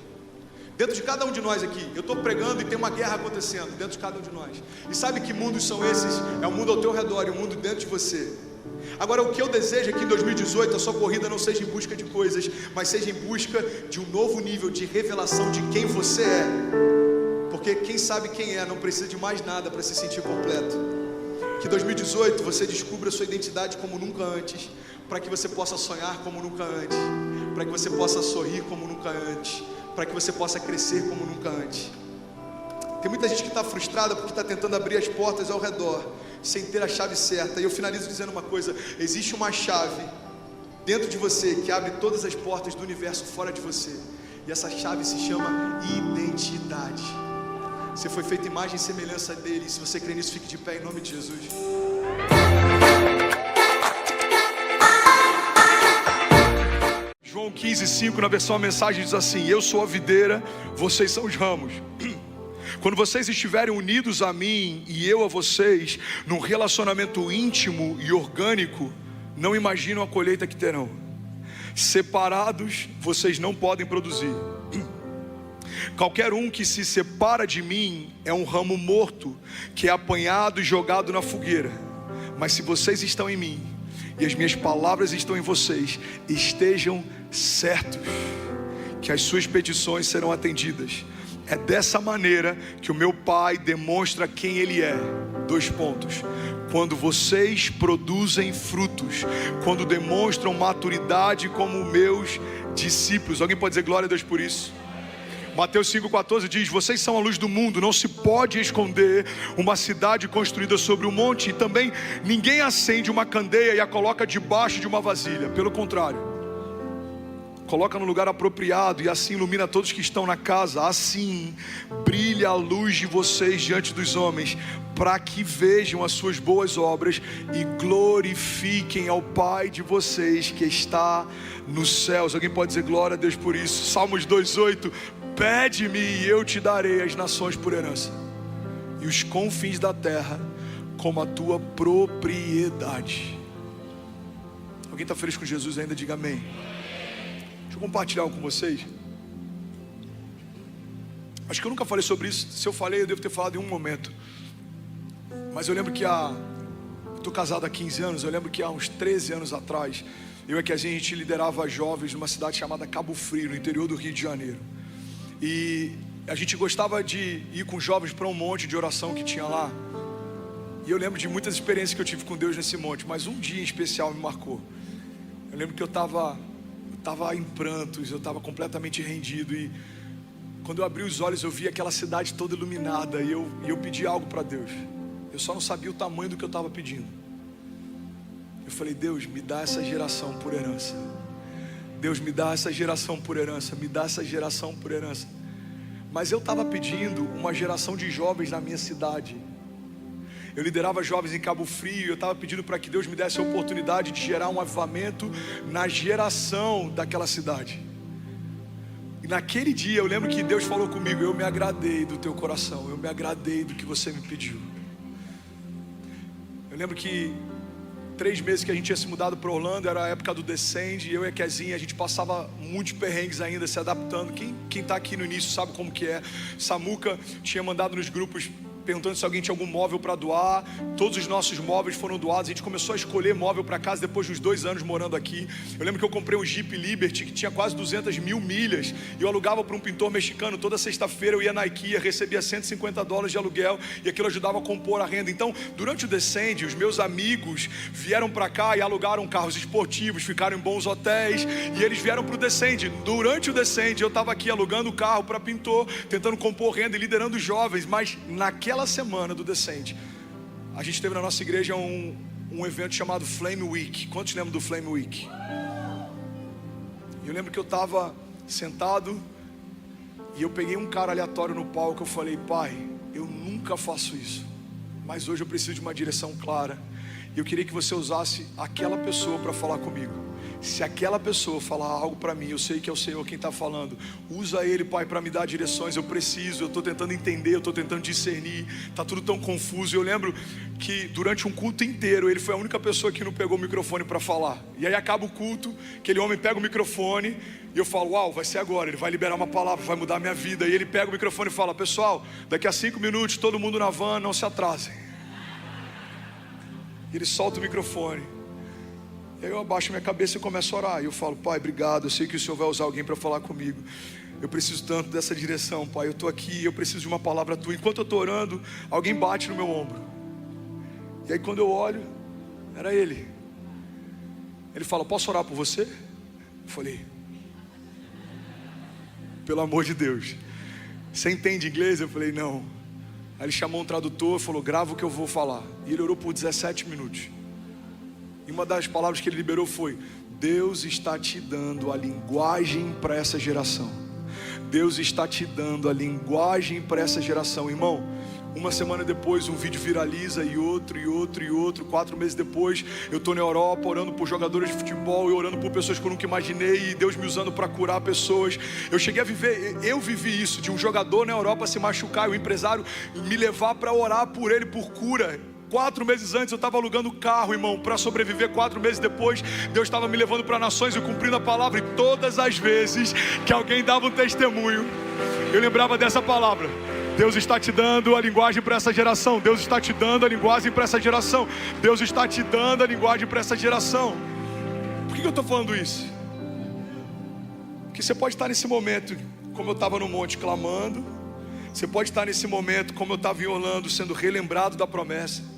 Dentro de cada um de nós aqui, eu estou pregando e tem uma guerra acontecendo dentro de cada um de nós. E sabe que mundos são esses? É o mundo ao teu redor e o mundo dentro de você. Agora, o que eu desejo é que em 2018 a sua corrida não seja em busca de coisas, mas seja em busca de um novo nível de revelação de quem você é. Porque quem sabe quem é não precisa de mais nada para se sentir completo. Que 2018 você descubra a sua identidade como nunca antes, para que você possa sonhar como nunca antes, para que você possa sorrir como nunca antes, para que você possa crescer como nunca antes. Tem muita gente que está frustrada porque está tentando abrir as portas ao redor, sem ter a chave certa. E eu finalizo dizendo uma coisa: existe uma chave dentro de você que abre todas as portas do universo fora de você. E essa chave se chama identidade. Você foi feito imagem e semelhança dele. E se você crê nisso, fique de pé em nome de Jesus. João 15:5 na versão a mensagem diz assim: eu sou a videira, vocês são os ramos. Quando vocês estiverem unidos a mim e eu a vocês, num relacionamento íntimo e orgânico, não imaginam a colheita que terão. Separados, vocês não podem produzir. Qualquer um que se separa de mim é um ramo morto, que é apanhado e jogado na fogueira. Mas se vocês estão em mim e as minhas palavras estão em vocês, estejam certos que as suas petições serão atendidas. É dessa maneira que o meu Pai demonstra quem Ele é. 2 pontos. Quando vocês produzem frutos, quando demonstram maturidade como meus discípulos. Alguém pode dizer glória a Deus por isso? Mateus 5,14 diz: vocês são a luz do mundo, não se pode esconder uma cidade construída sobre um monte. E também ninguém acende uma candeia e a coloca debaixo de uma vasilha. Pelo contrário, coloca no lugar apropriado e assim ilumina todos que estão na casa. Assim brilha a luz de vocês diante dos homens, para que vejam as suas boas obras e glorifiquem ao Pai de vocês que está nos céus. Alguém pode dizer glória a Deus por isso? Salmos 2:8: pede-me e eu te darei as nações por herança e os confins da terra como a tua propriedade. Alguém está feliz com Jesus ainda? Diga amém. Deixa eu compartilhar algo com vocês. Acho que eu nunca falei sobre isso. Se eu falei, eu devo ter falado em um momento. Mas eu lembro que estou casado há 15 anos. Eu lembro que há uns 13 anos atrás, eu e a gente liderava jovens numa cidade chamada Cabo Frio, no interior do Rio de Janeiro. E a gente gostava de ir com jovens para um monte de oração que tinha lá. E eu lembro de muitas experiências que eu tive com Deus nesse monte. Mas um dia em especial me marcou. Eu lembro que eu estava em prantos, eu estava completamente rendido. E quando eu abri os olhos, eu vi aquela cidade toda iluminada. E eu pedi algo para Deus. Eu só não sabia o tamanho do que eu estava pedindo. Eu falei: Deus, me dá essa geração por herança. Deus, me dá essa geração por herança. Me dá essa geração por herança. Mas eu estava pedindo uma geração de jovens na minha cidade. Eu liderava jovens em Cabo Frio. Eu estava pedindo para que Deus me desse a oportunidade de gerar um avivamento na geração daquela cidade. E naquele dia eu lembro que Deus falou comigo: eu me agradei do teu coração, eu me agradei do que você me pediu. Eu lembro que 3 meses que a gente tinha se mudado para Orlando, era a época do Descende. Eu e a Kezinha, a gente passava muitos perrengues ainda, se adaptando. Quem está aqui no início sabe como que é. Samuca tinha mandado nos grupos perguntando se alguém tinha algum móvel para doar. Todos os nossos móveis foram doados. A gente começou a escolher móvel para casa depois de uns 2 anos morando aqui. Eu lembro que eu comprei um Jeep Liberty que tinha quase 200 mil milhas, e eu alugava para um pintor mexicano. Toda sexta-feira eu ia na IKEA, recebia $150 de aluguel, e aquilo ajudava a compor a renda. Então, durante o Descende, os meus amigos vieram para cá e alugaram carros esportivos, ficaram em bons hotéis, e eles vieram para o Descende. Durante o Descende eu estava aqui alugando carro para pintor, tentando compor renda e liderando os jovens. Mas naquela semana do Descende, a gente teve na nossa igreja um evento chamado Flame Week. Quantos lembram do Flame Week? Eu lembro que eu estava sentado e eu peguei um cara aleatório no palco. Eu falei: Pai, eu nunca faço isso, mas hoje eu preciso de uma direção clara, e eu queria que você usasse aquela pessoa para falar comigo. Se aquela pessoa falar algo para mim, eu sei que é o Senhor quem está falando. Usa ele, Pai, para me dar direções. Eu estou tentando entender, eu estou tentando discernir. Está tudo tão confuso. Eu lembro que durante um culto inteiro, ele foi a única pessoa que não pegou o microfone para falar. E aí acaba o culto, aquele homem pega o microfone, e eu falo: uau, vai ser agora, ele vai liberar uma palavra, vai mudar a minha vida. E ele pega o microfone e fala: pessoal, daqui a 5 minutos, todo mundo na van, não se atrasem. E ele solta o microfone. Aí eu abaixo minha cabeça e começo a orar. E eu falo: Pai, obrigado, eu sei que o Senhor vai usar alguém para falar comigo. Eu preciso tanto dessa direção, Pai. Eu estou aqui, eu preciso de uma palavra tua. Enquanto eu estou orando, alguém bate no meu ombro. E aí quando eu olho, era ele. Ele fala: posso orar por você? Eu falei: pelo amor de Deus, você entende inglês? Eu falei: não. Aí ele chamou um tradutor e falou: grava o que eu vou falar. E ele orou por 17 minutos. E uma das palavras que ele liberou foi: Deus está te dando a linguagem para essa geração. Deus está te dando a linguagem para essa geração. Irmão, uma semana depois um vídeo viraliza, e outro, e outro, e outro. 4 meses depois eu estou na Europa orando por jogadores de futebol, e orando por pessoas que eu nunca imaginei, e Deus me usando para curar pessoas. Eu vivi isso, de um jogador na Europa se machucar e o empresário me levar para orar por ele, por cura. 4 meses antes eu estava alugando carro, irmão, para sobreviver. 4 meses depois, Deus estava me levando para nações e cumprindo a palavra. E todas as vezes que alguém dava um testemunho, eu lembrava dessa palavra: Deus está te dando a linguagem para essa geração. Deus está te dando a linguagem para essa geração. Deus está te dando a linguagem para essa geração. Por que eu estou falando isso? Porque você pode estar nesse momento como eu estava no monte clamando. Você pode estar nesse momento como eu estava em Orlando, sendo relembrado da promessa.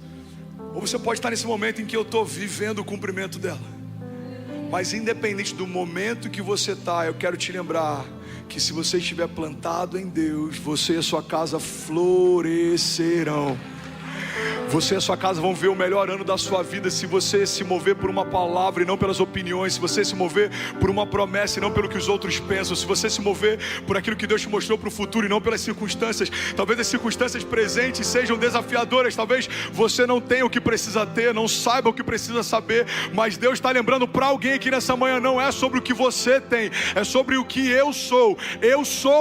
Ou você pode estar nesse momento em que eu estou vivendo o cumprimento dela. Mas independente do momento que você está, eu quero te lembrar que se você estiver plantado em Deus, você e a sua casa florescerão. Você e a sua casa vão ver o melhor ano da sua vida se você se mover por uma palavra e não pelas opiniões, se você se mover por uma promessa e não pelo que os outros pensam, se você se mover por aquilo que Deus te mostrou para o futuro e não pelas circunstâncias. Talvez as circunstâncias presentes sejam desafiadoras, talvez você não tenha o que precisa ter, não saiba o que precisa saber, mas Deus está lembrando para alguém aqui nessa manhã, não é sobre o que você tem, é sobre o que eu sou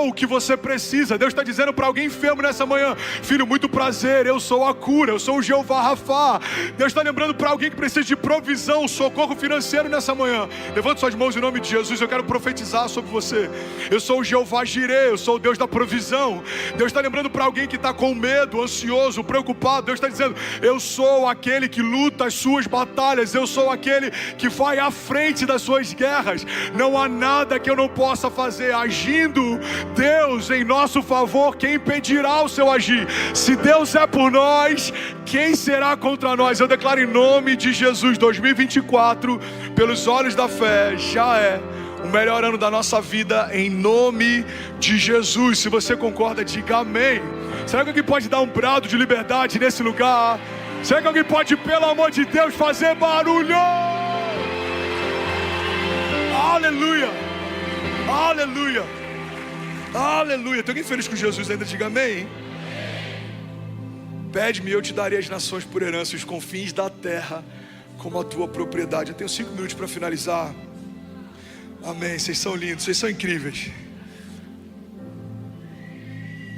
o que você precisa. Deus está dizendo para alguém enfermo nessa manhã: filho, muito prazer, eu sou a cura, eu sou o Jeová Rafá. Deus está lembrando para alguém que precisa de provisão, socorro financeiro nessa manhã. Levante suas mãos em nome de Jesus, eu quero profetizar sobre você. Eu sou o Jeová Jireh, eu sou o Deus da provisão. Deus está lembrando para alguém que está com medo, ansioso, preocupado. Deus está dizendo: eu sou aquele que luta as suas batalhas, eu sou aquele que vai à frente das suas guerras. Não há nada que eu não possa fazer. Agindo Deus em nosso favor, quem impedirá o seu agir? Se Deus é por nós, quem será contra nós? Eu declaro em nome de Jesus, 2024, pelos olhos da fé, já é o melhor ano da nossa vida, em nome de Jesus. Se você concorda, diga amém. Será que alguém pode dar um brado de liberdade nesse lugar? Será que alguém pode, pelo amor de Deus, fazer barulho? Aleluia, aleluia, aleluia. Tem alguém feliz com Jesus ainda? Diga amém. Pede-me e eu te darei as nações por herança, os confins da terra como a tua propriedade. Eu tenho 5 minutos para finalizar. Amém, vocês são lindos, vocês são incríveis.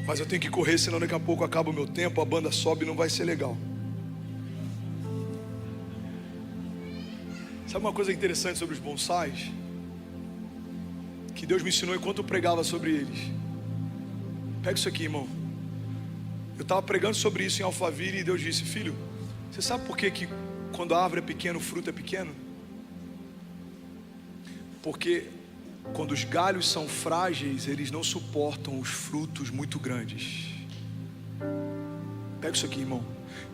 Mas eu tenho que correr, senão daqui a pouco acaba o meu tempo, a banda sobe e não vai ser legal. Sabe uma coisa interessante sobre os bonsais? Que Deus me ensinou enquanto eu pregava sobre eles. Pega isso aqui, irmão. Eu estava pregando sobre isso em Alphaville e Deus disse: filho, você sabe por que quando a árvore é pequena, o fruto é pequeno? Porque quando os galhos são frágeis, eles não suportam os frutos muito grandes. Pega isso aqui, irmão.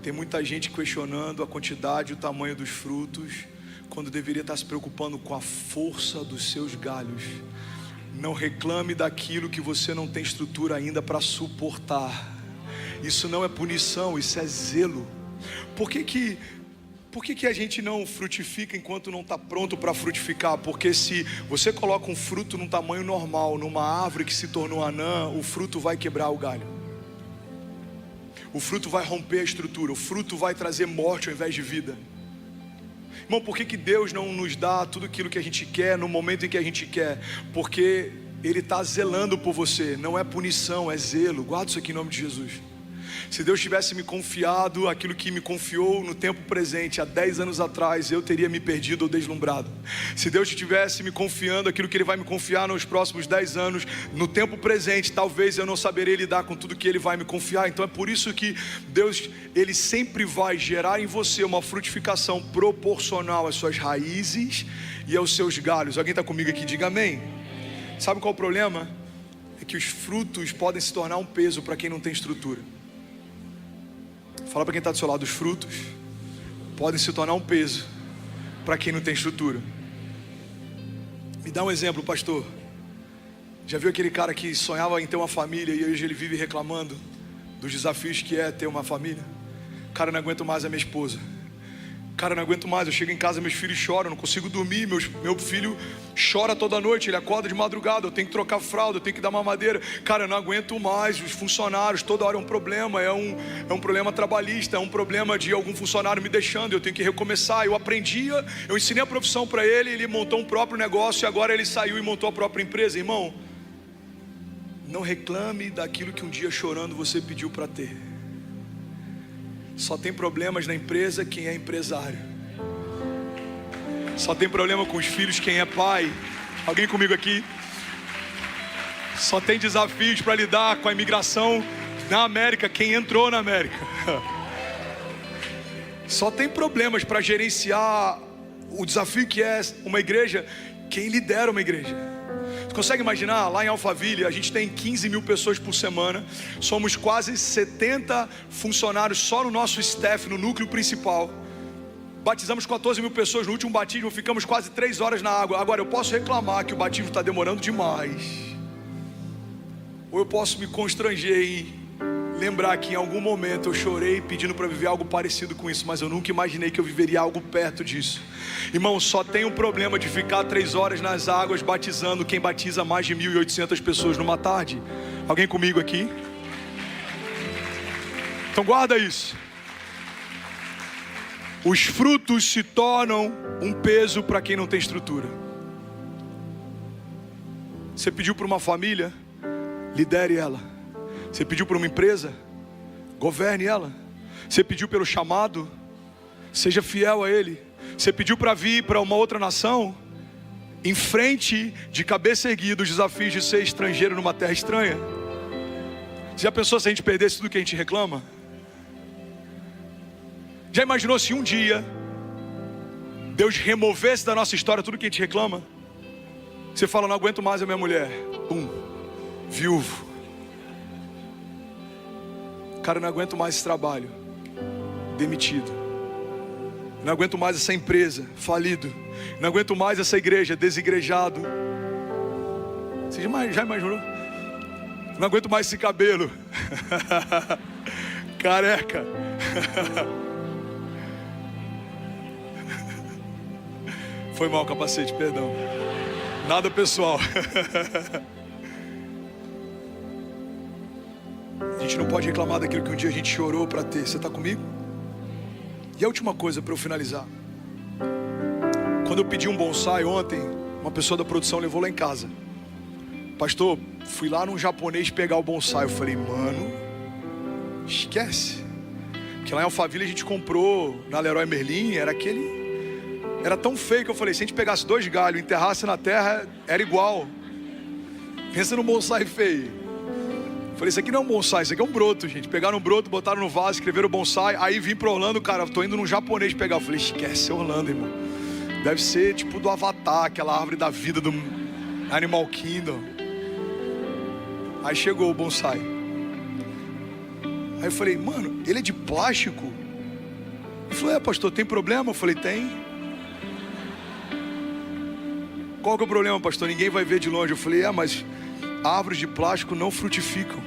Tem muita gente questionando a quantidade e o tamanho dos frutos, quando deveria estar se preocupando com a força dos seus galhos. Não reclame daquilo que você não tem estrutura ainda para suportar. Isso não é punição, isso é zelo. Por que a gente não frutifica enquanto não está pronto para frutificar? Porque se você coloca um fruto num tamanho normal, numa árvore que se tornou anã, o fruto vai quebrar o galho. O fruto vai romper a estrutura, o fruto vai trazer morte ao invés de vida. Irmão, por que Deus não nos dá tudo aquilo que a gente quer no momento em que a gente quer? Porque Ele está zelando por você, não é punição, é zelo. Guarda isso aqui em nome de Jesus. Se Deus tivesse me confiado aquilo que me confiou no tempo presente, há 10 anos atrás, eu teria me perdido ou deslumbrado. Se Deus tivesse me confiando aquilo que Ele vai me confiar nos próximos 10 anos, no tempo presente, talvez eu não saberia lidar com tudo que Ele vai me confiar. Então é por isso que Deus, Ele sempre vai gerar em você uma frutificação proporcional às suas raízes e aos seus galhos. Alguém está comigo aqui? Diga amém. Sabe qual é o problema? É que os frutos podem se tornar um peso para quem não tem estrutura. Fala para quem está do seu lado: os frutos podem se tornar um peso para quem não tem estrutura. Me dá um exemplo, pastor. Já viu aquele cara que sonhava em ter uma família e hoje ele vive reclamando dos desafios que é ter uma família? Cara, não aguento mais a minha esposa. Cara, não aguento mais, eu chego em casa, meus filhos choram, não consigo dormir, meu filho chora toda noite, ele acorda de madrugada, eu tenho que trocar fralda, eu tenho que dar mamadeira. Cara, eu não aguento mais, os funcionários, toda hora é um problema, é um problema trabalhista, é um problema de algum funcionário me deixando, eu tenho que recomeçar. Eu ensinei a profissão para ele, ele montou um próprio negócio e agora ele saiu e montou a própria empresa. Irmão, não reclame daquilo que um dia chorando você pediu para ter. Só tem problemas na empresa quem é empresário. Só tem problema com os filhos quem é pai. Alguém comigo aqui? Só tem desafios para lidar com a imigração na América quem entrou na América. Só tem problemas para gerenciar o desafio que é uma igreja quem lidera uma igreja. Você consegue imaginar? Lá em Alphaville a gente tem 15 mil pessoas por semana. Somos quase 70 funcionários só no nosso staff, no núcleo principal. Batizamos 14 mil pessoas no último batismo, ficamos quase 3 horas na água. Agora eu posso reclamar que o batismo está demorando demais, ou eu posso me constranger em lembrar que em algum momento eu chorei pedindo para viver algo parecido com isso, mas eu nunca imaginei que eu viveria algo perto disso. Irmão, só tem um problema de ficar 3 horas nas águas batizando quem batiza mais de 1.800 pessoas numa tarde. Alguém comigo aqui? Então guarda isso. Os frutos se tornam um peso para quem não tem estrutura. Você pediu para uma família, lidere ela. Você pediu para uma empresa, governe ela. Você pediu pelo chamado, seja fiel a ele. Você pediu para vir para uma outra nação, enfrente de cabeça erguida os desafios de ser estrangeiro numa terra estranha. Você já pensou se a gente perdesse tudo que a gente reclama? Já imaginou se um dia Deus removesse da nossa história tudo que a gente reclama? Você fala, não aguento mais a minha mulher. Viúvo. Cara, não aguento mais esse trabalho. Demitido. Não aguento mais essa empresa. Falido. Não aguento mais essa igreja. Desigrejado. Você já imaginou? Não aguento mais esse cabelo. Careca. Foi mal o capacete, perdão. Nada pessoal. A gente não pode reclamar daquilo que um dia a gente chorou para ter. Você está comigo? E a última coisa para eu finalizar. Quando eu pedi um bonsai ontem, uma pessoa da produção levou lá em casa. Pastor, fui lá num japonês pegar o bonsai. Eu falei, mano, esquece. Porque lá em Alphaville a gente comprou na Leroy Merlin, era tão feio que eu falei, se a gente pegasse 2 galhos e enterrasse na terra, era igual. Pensa num bonsai feio. Eu falei, isso aqui não é um bonsai, isso aqui é um broto, gente. Pegaram um broto, botaram no vaso, escreveram bonsai. Aí vim para Orlando, cara, tô indo num japonês pegar. Eu falei, esquece Orlando, irmão. Deve ser tipo do Avatar, aquela árvore da vida do Animal Kingdom. Aí chegou o bonsai. Aí eu falei, mano, ele é de plástico? Ele falou, pastor, tem problema? Eu falei, tem. Qual que é o problema, pastor? Ninguém vai ver de longe. Eu falei, mas árvores de plástico não frutificam.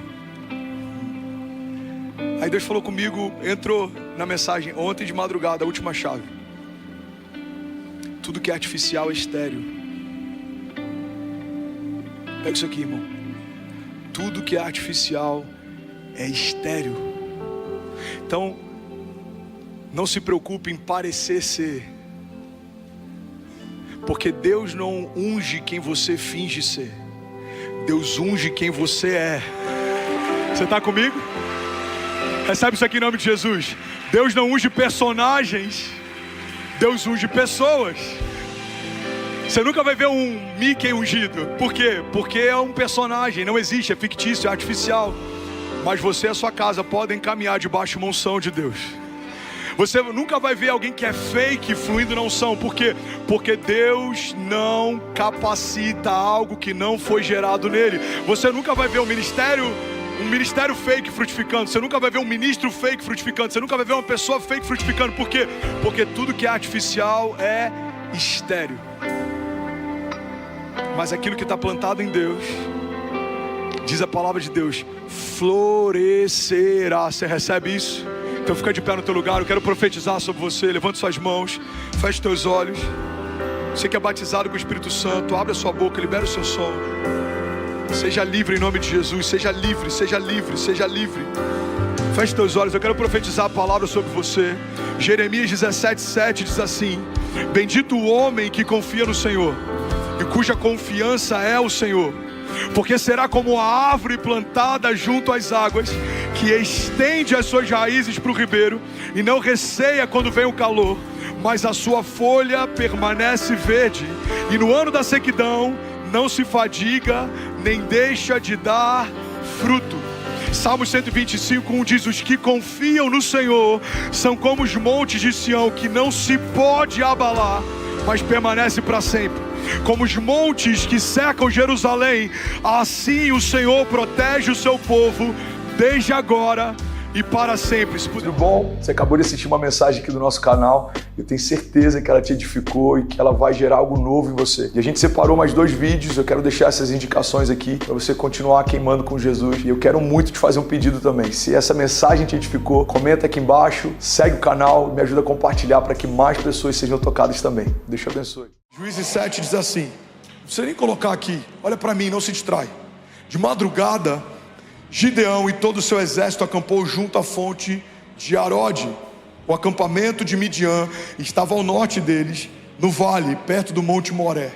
Aí Deus falou comigo, entrou na mensagem ontem de madrugada, a última chave. Tudo que é artificial é estéril. Pega isso aqui, irmão. Tudo que é artificial é estéril. Então, não se preocupe em parecer ser. Porque Deus não unge quem você finge ser. Deus unge quem você é. Você está comigo? Recebe isso aqui em nome de Jesus. Deus não unge personagens. Deus unge pessoas. Você nunca vai ver um Mickey ungido. Por quê? Porque é um personagem. Não existe, é fictício, é artificial. Mas você e a sua casa podem caminhar debaixo de uma unção de Deus. Você nunca vai ver alguém que é fake fluindo na unção. Por quê? Porque Deus não capacita algo que não foi gerado nele. Você nunca vai ver um ministério fake frutificando. Você nunca vai ver um ministro fake frutificando. Você nunca vai ver uma pessoa fake frutificando. Por quê? Porque tudo que é artificial é estéril. Mas aquilo que está plantado em Deus, diz a palavra de Deus, florescerá. Você recebe isso? Então fica de pé no teu lugar, eu quero profetizar sobre você. Levante suas mãos, feche teus olhos. Você que é batizado com o Espírito Santo, abre a sua boca, libera o seu som. Seja livre em nome de Jesus, seja livre, seja livre, seja livre. Feche teus olhos, eu quero profetizar a palavra sobre você. Jeremias 17:7 diz assim: bendito o homem que confia no Senhor e cuja confiança é o Senhor, porque será como a árvore plantada junto às águas, que estende as suas raízes para o ribeiro e não receia quando vem o calor, mas a sua folha permanece verde, e no ano da sequidão não se fadiga, nem deixa de dar fruto. Salmo 125:1 diz: os que confiam no Senhor são como os montes de Sião, que não se pode abalar, mas permanece para sempre. Como os montes que cercam Jerusalém, assim o Senhor protege o seu povo desde agora e para sempre. Tudo bom? Você acabou de assistir uma mensagem aqui do nosso canal. Eu tenho certeza que ela te edificou e que ela vai gerar algo novo em você. E a gente separou mais 2 vídeos. Eu quero deixar essas indicações aqui para você continuar queimando com Jesus. E eu quero muito te fazer um pedido também. Se essa mensagem te edificou, comenta aqui embaixo, segue o canal, me ajuda a compartilhar para que mais pessoas sejam tocadas também. Deus te abençoe. Juízes 7 diz assim, não precisa nem colocar aqui, olha para mim, não se distrai. De madrugada, Gideão e todo o seu exército acampou junto à fonte de Arode. O acampamento de Midian estava ao norte deles, no vale, perto do monte Moré.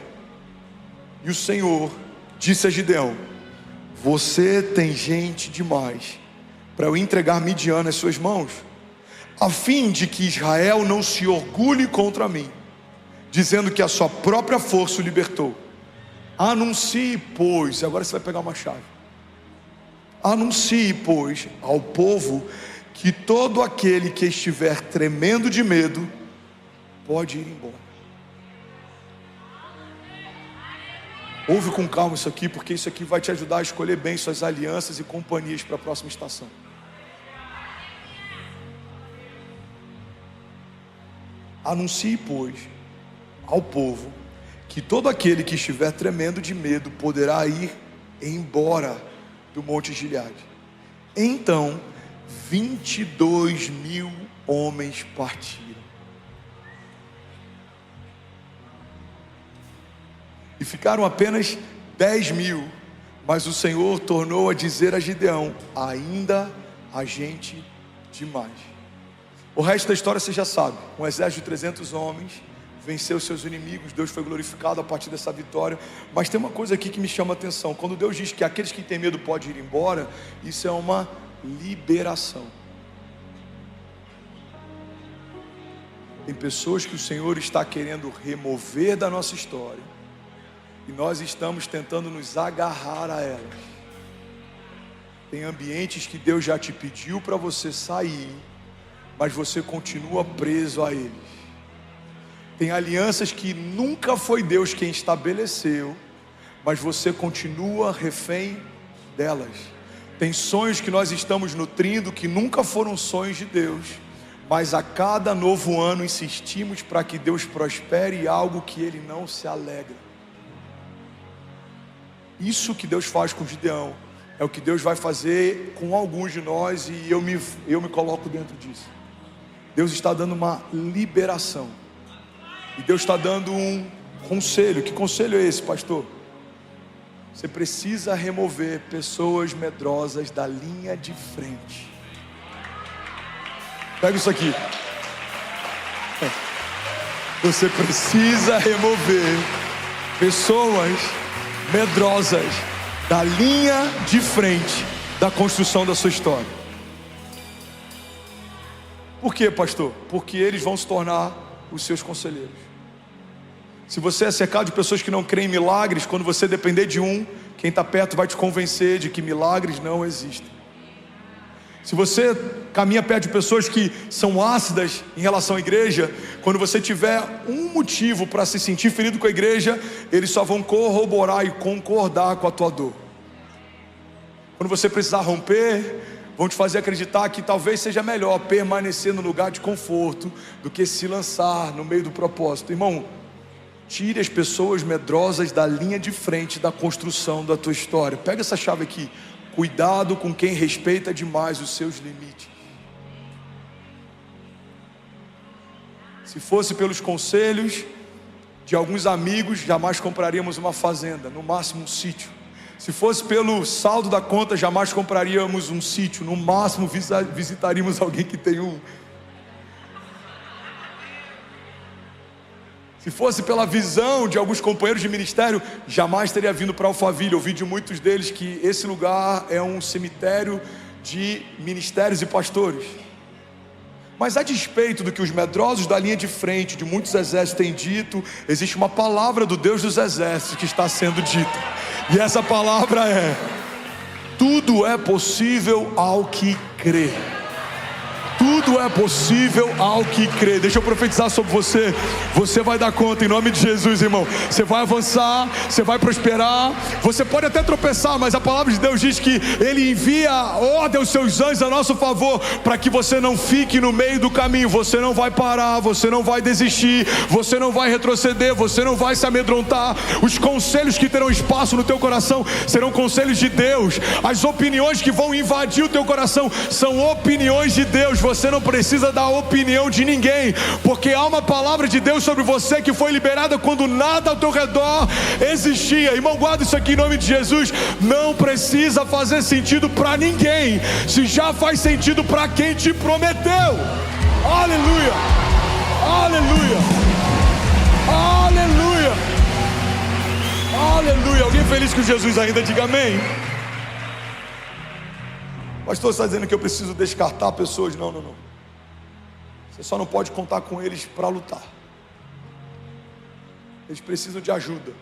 E o Senhor disse a Gideão, você tem gente demais para eu entregar Midian nas suas mãos, a fim de que Israel não se orgulhe contra mim, dizendo que a sua própria força o libertou. Anuncie, pois, agora você vai pegar uma chave. Anuncie, pois, ao povo que todo aquele que estiver tremendo de medo pode ir embora. Ouve com calma isso aqui, porque isso aqui vai te ajudar a escolher bem suas alianças e companhias para a próxima estação. Anuncie, pois, ao povo que todo aquele que estiver tremendo de medo poderá ir embora do monte Gileade. Então 22.000 homens partiram e ficaram apenas 10.000. Mas o Senhor tornou a dizer a Gideão, ainda há gente demais. O resto da história você já sabe. Um exército de 300 homens venceu seus inimigos, Deus foi glorificado a partir dessa vitória. Mas tem uma coisa aqui que me chama a atenção. Quando Deus diz que aqueles que têm medo podem ir embora, isso é uma liberação. Tem pessoas que o Senhor está querendo remover da nossa história e nós estamos tentando nos agarrar a elas. Tem ambientes que Deus já te pediu para você sair, mas você continua preso a eles. Tem alianças que nunca foi Deus quem estabeleceu, mas você continua refém delas. Tem sonhos que nós estamos nutrindo que nunca foram sonhos de Deus, mas a cada novo ano insistimos para que Deus prospere algo que Ele não se alegra. Isso que Deus faz com Gideão é o que Deus vai fazer com alguns de nós, e eu me coloco dentro disso. Deus está dando uma liberação. E Deus está dando um conselho. Que conselho é esse, pastor? Você precisa remover pessoas medrosas da linha de frente. Pega isso aqui. Você precisa remover pessoas medrosas da linha de frente da construção da sua história. Por quê, pastor? Porque eles vão se tornar os seus conselheiros. Se você é cercado de pessoas que não creem em milagres, quando você depender de um, quem está perto vai te convencer de que milagres não existem. Se você caminha perto de pessoas que são ácidas em relação à igreja, quando você tiver um motivo para se sentir ferido com a igreja, eles só vão corroborar e concordar com a tua dor. Quando você precisar romper, vão te fazer acreditar que talvez seja melhor permanecer no lugar de conforto do que se lançar no meio do propósito. Irmão, tire as pessoas medrosas da linha de frente da construção da tua história. Pega essa chave aqui. Cuidado com quem respeita demais os seus limites. Se fosse pelos conselhos de alguns amigos, jamais compraríamos uma fazenda, no máximo um sítio. Se fosse pelo saldo da conta, jamais compraríamos um sítio, no máximo visitaríamos alguém que tem um. Se fosse pela visão de alguns companheiros de ministério, jamais teria vindo para Alphaville. Eu ouvi de muitos deles que esse lugar é um cemitério de ministérios e pastores. Mas a despeito do que os medrosos da linha de frente de muitos exércitos têm dito, existe uma palavra do Deus dos exércitos que está sendo dita. E essa palavra é: tudo é possível ao que crê. Tudo é possível ao que crê. Deixa eu profetizar sobre você. Você vai dar conta em nome de Jesus, irmão. Você vai avançar, você vai prosperar. Você pode até tropeçar, mas a palavra de Deus diz que Ele envia ordem aos seus anjos a nosso favor, para que você não fique no meio do caminho. Você não vai parar, você não vai desistir, você não vai retroceder, você não vai se amedrontar. Os conselhos que terão espaço no teu coração serão conselhos de Deus. As opiniões que vão invadir o teu coração são opiniões de Deus. Você não precisa da opinião de ninguém, porque há uma palavra de Deus sobre você que foi liberada quando nada ao teu redor existia. Irmão, guarda isso aqui em nome de Jesus. Não precisa fazer sentido para ninguém, se já faz sentido para quem te prometeu. Aleluia, aleluia, aleluia, aleluia. Alguém feliz com Jesus ainda? Diga amém. Pastor, está dizendo que eu preciso descartar pessoas? Não. Você só não pode contar com eles para lutar. Eles precisam de ajuda.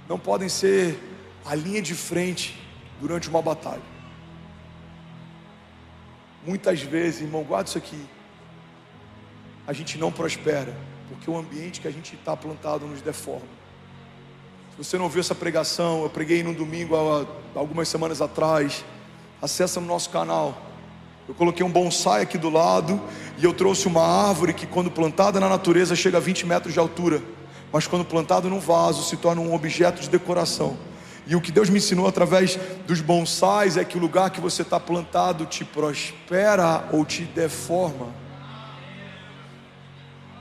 Não podem ser a linha de frente durante uma batalha. Muitas vezes, irmão, guarda isso aqui, a gente não prospera porque o ambiente que a gente está plantado nos deforma. Se você não viu essa pregação, eu preguei num domingo há algumas semanas atrás. Acessa no nosso canal. Eu coloquei um bonsai aqui do lado, e eu trouxe uma árvore que, quando plantada na natureza, chega a 20 metros de altura, mas quando plantado num vaso se torna um objeto de decoração. E o que Deus me ensinou através dos bonsais é que o lugar que você está plantado te prospera ou te deforma.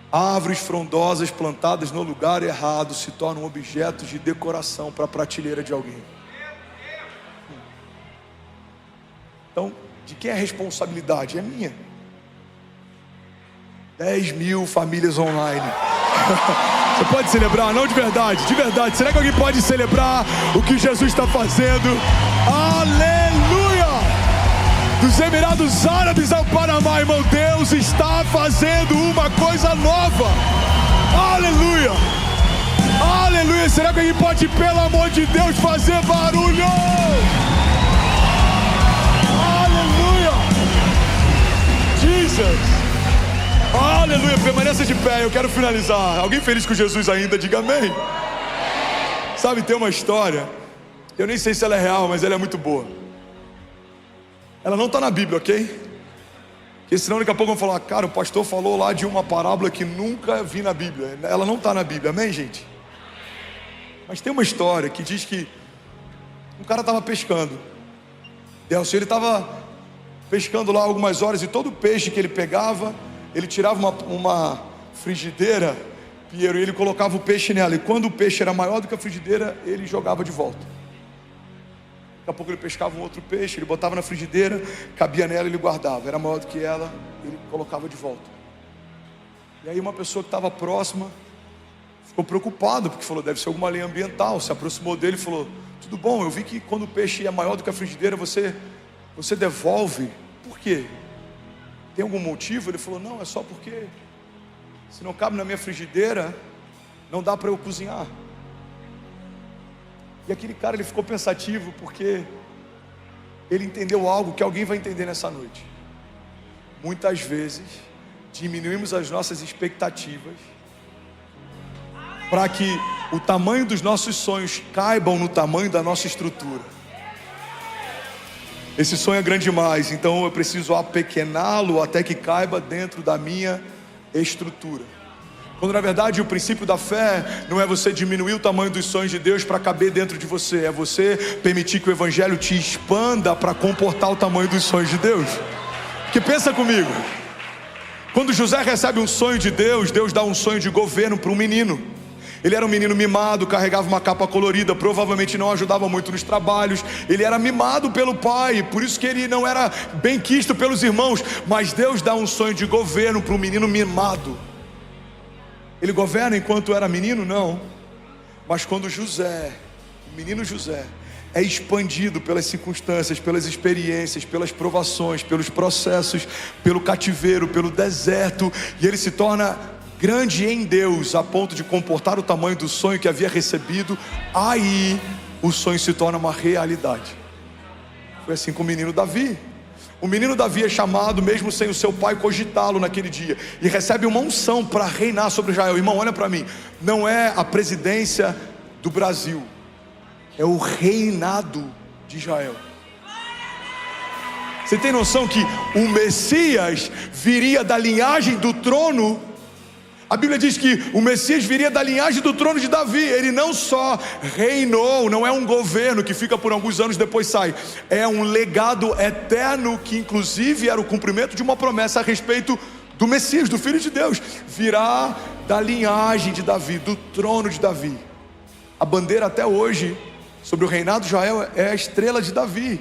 Árvores frondosas plantadas no lugar errado se tornam objetos de decoração para a prateleira de alguém. Então, de quem é a responsabilidade? É minha. 10 mil famílias online. Você pode celebrar? Não, de verdade, de verdade. Será que alguém pode celebrar o que Jesus está fazendo? Aleluia! Dos Emirados Árabes ao Panamá, irmão, Deus está fazendo uma coisa nova. Aleluia! Aleluia! Será que alguém pode, pelo amor de Deus, fazer barulho? Aleluia, permaneça de pé, eu quero finalizar. Alguém feliz com Jesus ainda? Diga amém. Sabe, tem uma história, eu nem sei se ela é real, mas ela é muito boa. Ela não está na Bíblia, ok? Porque senão daqui a pouco vão falar, cara, o pastor falou lá de uma parábola que nunca vi na Bíblia. Ela não está na Bíblia, amém, gente? Mas tem uma história que diz que um cara estava pescando. Ele estava pescando lá algumas horas, e todo peixe que ele pegava, ele tirava uma frigideira, Piero, e ele colocava o peixe nela, e quando o peixe era maior do que a frigideira, ele jogava de volta. Daqui a pouco ele pescava um outro peixe, ele botava na frigideira, cabia nela, ele guardava, era maior do que ela, ele colocava de volta. E aí uma pessoa que estava próxima ficou preocupado, porque falou, deve ser alguma lei ambiental. Se aproximou dele e falou, tudo bom, eu vi que quando o peixe é maior do que a frigideira, você devolve. Por quê? Tem algum motivo? Ele falou, não, é só porque se não cabe na minha frigideira, não dá para eu cozinhar. E aquele cara, ele ficou pensativo, porque ele entendeu algo que alguém vai entender nessa noite. Muitas vezes diminuímos as nossas expectativas para que o tamanho dos nossos sonhos caibam no tamanho da nossa estrutura. Esse sonho é grande demais, então eu preciso apequená-lo até que caiba dentro da minha estrutura. Quando na verdade o princípio da fé não é você diminuir o tamanho dos sonhos de Deus para caber dentro de você, é você permitir que o evangelho te expanda para comportar o tamanho dos sonhos de Deus. Porque pensa comigo, quando José recebe um sonho de Deus, Deus dá um sonho de governo para um menino. Ele era um menino mimado, carregava uma capa colorida, provavelmente não ajudava muito nos trabalhos. Ele era mimado pelo pai, por isso que ele não era bem quisto pelos irmãos. Mas Deus dá um sonho de governo para um menino mimado. Ele governa enquanto era menino? Não. Mas quando José, o menino José, é expandido pelas circunstâncias, pelas experiências, pelas provações, pelos processos, pelo cativeiro, pelo deserto, e ele se torna grande em Deus, a ponto de comportar o tamanho do sonho que havia recebido, aí o sonho se torna uma realidade. Foi assim com o menino Davi. O menino Davi é chamado, mesmo sem o seu pai cogitá-lo naquele dia, e recebe uma unção para reinar sobre Israel. Irmão, olha para mim, não é a presidência do Brasil, é o reinado de Israel. Você tem noção que o Messias viria da linhagem do trono? A Bíblia diz que o Messias viria da linhagem do trono de Davi. Ele não só reinou, não é um governo que fica por alguns anos e depois sai. É um legado eterno que inclusive era o cumprimento de uma promessa a respeito do Messias, do Filho de Deus. Virá da linhagem de Davi, do trono de Davi. A bandeira até hoje sobre o reinado de Israel é a estrela de Davi.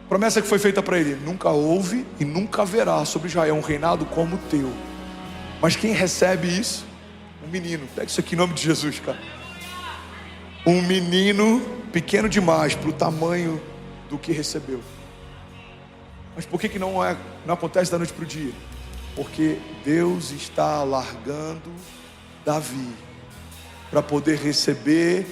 Promessa que foi feita para ele: nunca houve e nunca haverá sobre Israel um reinado como o teu. Mas quem recebe isso? Um menino. Pega isso aqui em nome de Jesus, cara. Um menino pequeno demais para o tamanho do que recebeu. Mas por que não acontece da noite para o dia? Porque Deus está alargando Davi para poder receber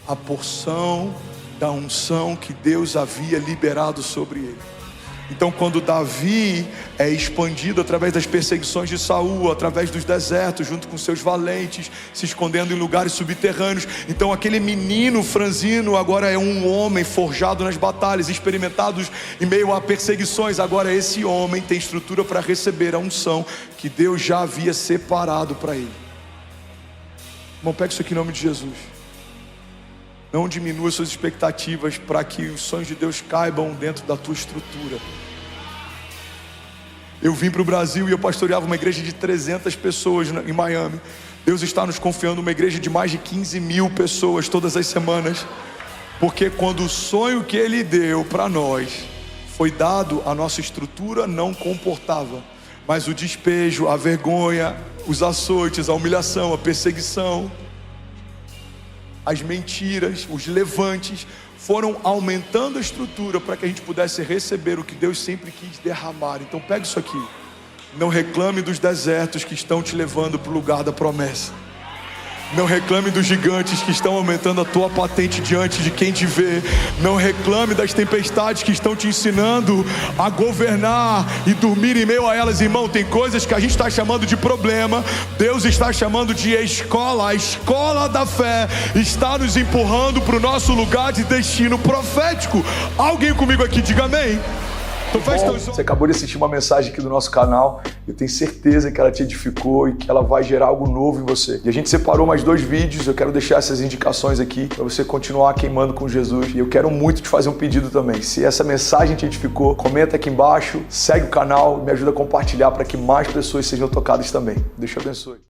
a porção da unção que Deus havia liberado sobre ele. Então, quando Davi é expandido através das perseguições de Saul, através dos desertos, junto com seus valentes, se escondendo em lugares subterrâneos, então aquele menino franzino agora é um homem forjado nas batalhas, experimentados em meio a perseguições. Agora esse homem tem estrutura para receber a unção que Deus já havia separado para ele. Irmão, pega isso aqui em nome de Jesus. Não diminua suas expectativas para que os sonhos de Deus caibam dentro da tua estrutura. Eu vim para o Brasil e eu pastoreava uma igreja de 300 pessoas em Miami. Deus está nos confiando uma igreja de mais de 15 mil pessoas todas as semanas. Porque quando o sonho que Ele deu para nós foi dado, a nossa estrutura não comportava. Mas o despejo, a vergonha, os açoites, a humilhação, a perseguição, as mentiras, os levantes foram aumentando a estrutura para que a gente pudesse receber o que Deus sempre quis derramar. Então pega isso aqui. Não reclame dos desertos que estão te levando para o lugar da promessa. Não reclame dos gigantes que estão aumentando a tua patente diante de quem te vê. Não reclame das tempestades que estão te ensinando a governar e dormir em meio a elas. Irmão, tem coisas que a gente está chamando de problema, Deus está chamando de escola. A escola da fé está nos empurrando para o nosso lugar de destino profético. Alguém comigo aqui, diga amém. Bom, você acabou de assistir uma mensagem aqui do nosso canal. Eu tenho certeza que ela te edificou e que ela vai gerar algo novo em você. E a gente separou mais 2 vídeos. Eu quero deixar essas indicações aqui para você continuar queimando com Jesus. E eu quero muito te fazer um pedido também. Se essa mensagem te edificou, comenta aqui embaixo, segue o canal, me ajuda a compartilhar para que mais pessoas sejam tocadas também. Deus te abençoe.